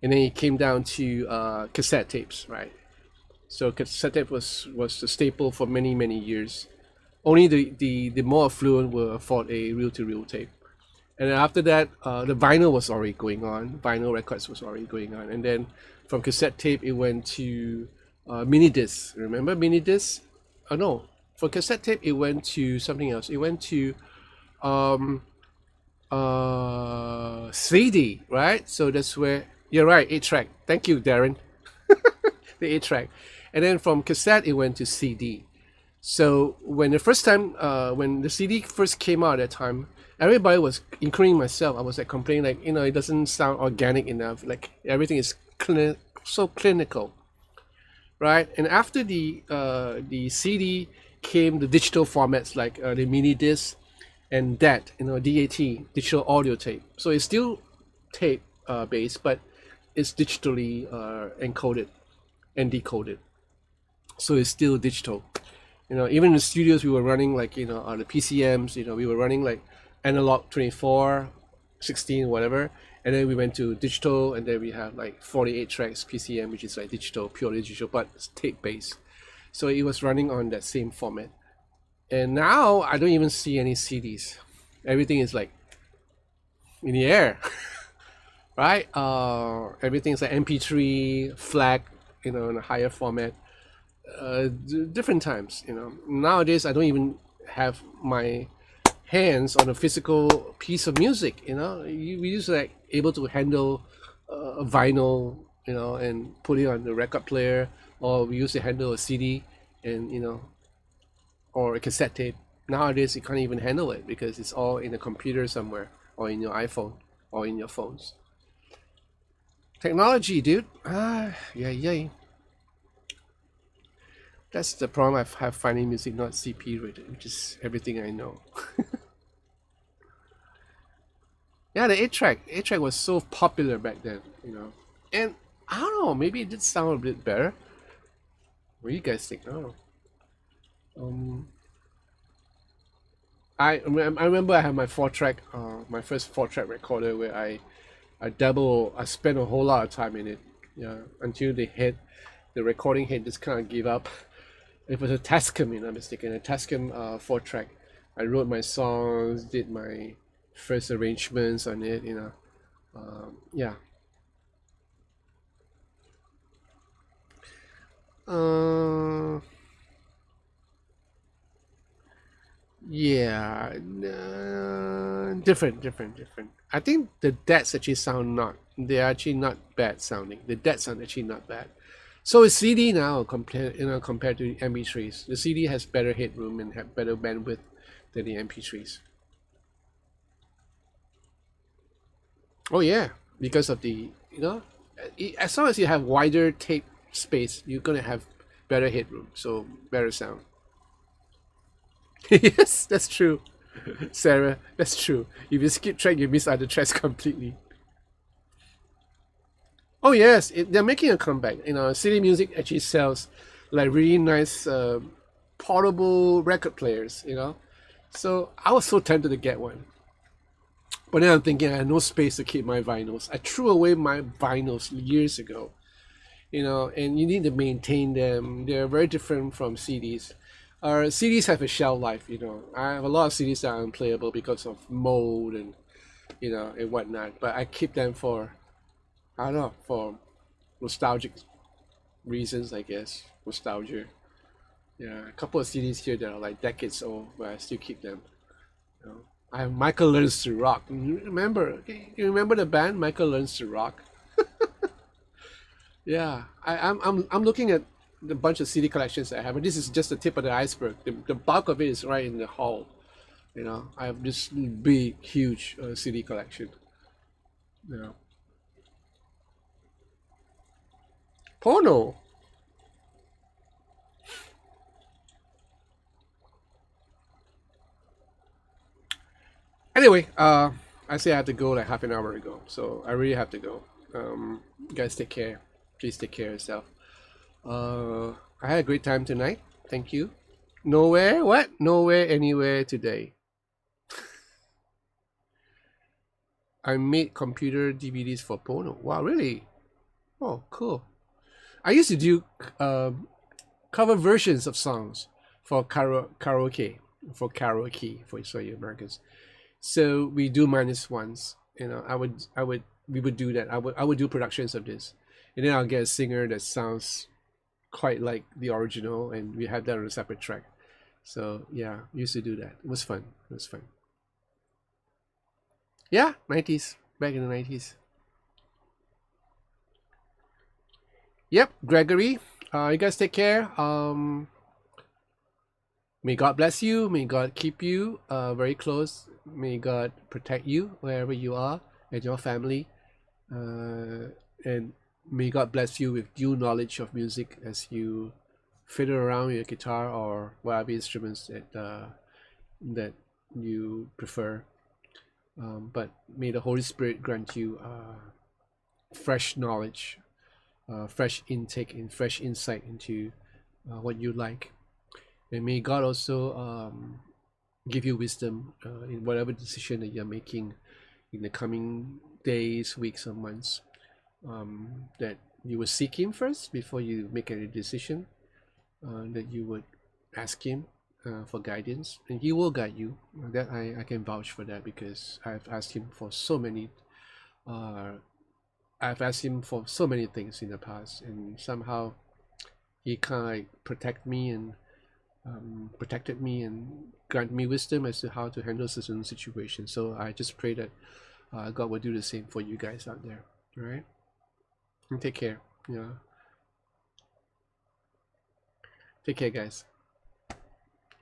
it came down to cassette tapes, right? So cassette tape was the staple for many years. Only the more affluent will afford a reel-to-reel tape, And then after that, the vinyl was already going on. Vinyl records was already going on. And then from cassette tape, it went to mini disc. Remember mini disc? Oh no, for cassette tape, it went to something else. It went to um, CD, right? So that's where you're right. 8-track. Thank you, Darren. The 8-track. And then from cassette, it went to CD. So when the first time, when the CD first came out at that time, everybody was, including myself, I was like complaining like, it doesn't sound organic enough. Like everything is so clinical, right? And after the CD came the digital formats like the mini disc and DAT, DAT, digital audio tape. So it's still tape based, but it's digitally encoded and decoded. So it's still digital. Even in the studios, we were running like, the PCMs, we were running like analog 24, 16, whatever. And then we went to digital, and then we have like 48 tracks PCM, which is like digital, purely digital, but it's tape based. So it was running on that same format. And now I don't even see any CDs. Everything is like in the air, right? Everything is like MP3, FLAC, in a higher format. Different times, Nowadays, I don't even have my hands on a physical piece of music. We used to like able to handle a vinyl, and put it on the record player, or we used to handle a CD, and or a cassette tape. Nowadays, you can't even handle it because it's all in a computer somewhere, or in your iPhone, or in your phones. Technology, dude. Yeah. That's the problem I have finding music not CP rated, which is everything I know. Yeah, the 8-track was so popular back then, And I don't know, maybe it did sound a bit better. What do you guys think? I don't know. I remember I had my 4-track, my first 4-track recorder where I spent a whole lot of time in it, until the recording head just kind of gave up. It was a Tascam, I'm mistaken, a Tascam 4-track. I wrote my songs, did my first arrangements on it, yeah. Yeah, different. I think the DATs actually they're actually not bad sounding. The DATs are actually not bad. So it's CD now compared to MP3s. The CD has better headroom and have better bandwidth than the MP3s. Oh yeah, because of the as long as you have wider tape space, you're gonna have better headroom, so better sound. Yes, that's true, Sarah. That's true. If you skip track, you miss other tracks completely. Oh yes, they're making a comeback. CD music actually sells like really nice portable record players. So I was so tempted to get one, but then I'm thinking I had no space to keep my vinyls. I threw away my vinyls years ago. And you need to maintain them. They're very different from CDs. CDs have a shelf life. I have a lot of CDs that are unplayable because of mold and and whatnot. But I keep them for, I don't know, for nostalgic reasons, I guess. Nostalgia. Yeah, a couple of CDs here that are like decades old, but I still keep them. I have Michael Learns to Rock. You remember the band Michael Learns to Rock? Yeah, I'm looking at the bunch of CD collections that I have, and this is just the tip of the iceberg. The bulk of it is right in the hall. I have this big, huge CD collection. Porno. Anyway, I say I had to go like half an hour ago, so I really have to go. You guys take care. Please take care of yourself. I had a great time tonight. Thank you. Nowhere? What? Nowhere, anywhere today. I made computer DVDs for porno. Wow, really? Oh, cool. I used to do cover versions of songs for karaoke, for you Americans. So we do minus ones. You know, we would do that. I would do productions of this, and then I'll get a singer that sounds quite like the original, and we have that on a separate track. So yeah, we used to do that. It was fun. It was fun. Yeah, 90s. Back in the 90s. Yep, Gregory. You guys take care. May God bless you. May God keep you very close. May God protect you wherever you are and your family. And may God bless you with due knowledge of music as you fiddle around with your guitar or whatever instruments that you prefer. But may the Holy Spirit grant you fresh knowledge, fresh intake, and fresh insight into what you like. And may God also give you wisdom in whatever decision that you're making in the coming days, weeks, or months. That you will seek Him first before you make any decision. That you would ask Him for guidance, and He will guide you. That I can vouch for that because I've asked Him for so many. I've asked Him for so many things in the past, and somehow He kind of like protected me and grant me wisdom as to how to handle certain situations. So I just pray that God will do the same for you guys out there. All right, and take care. Yeah, take care, guys.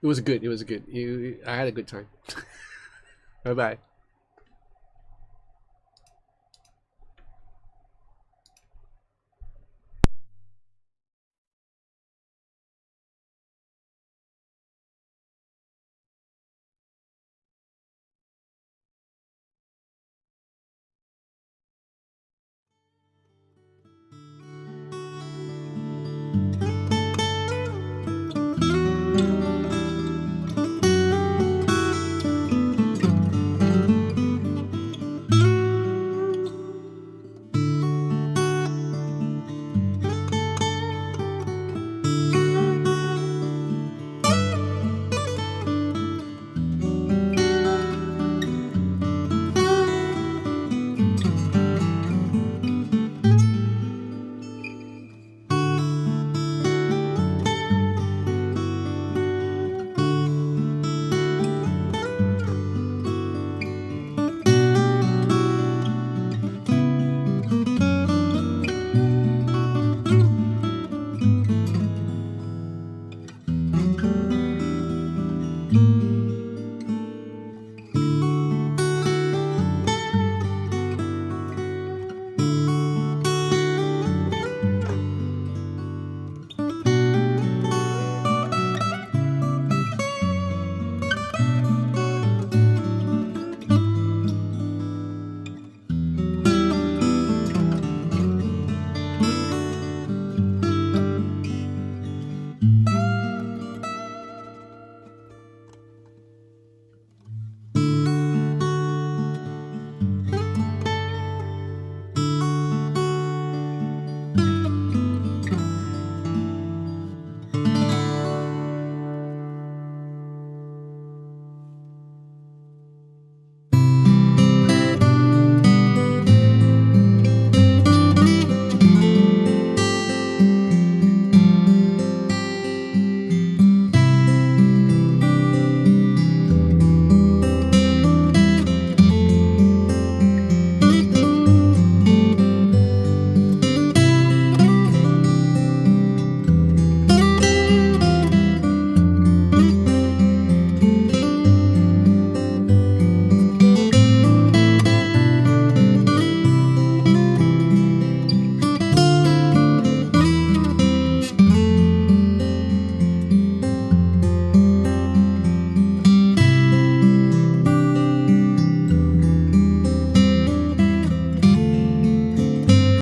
It was good. It was good. I had a good time. Bye bye.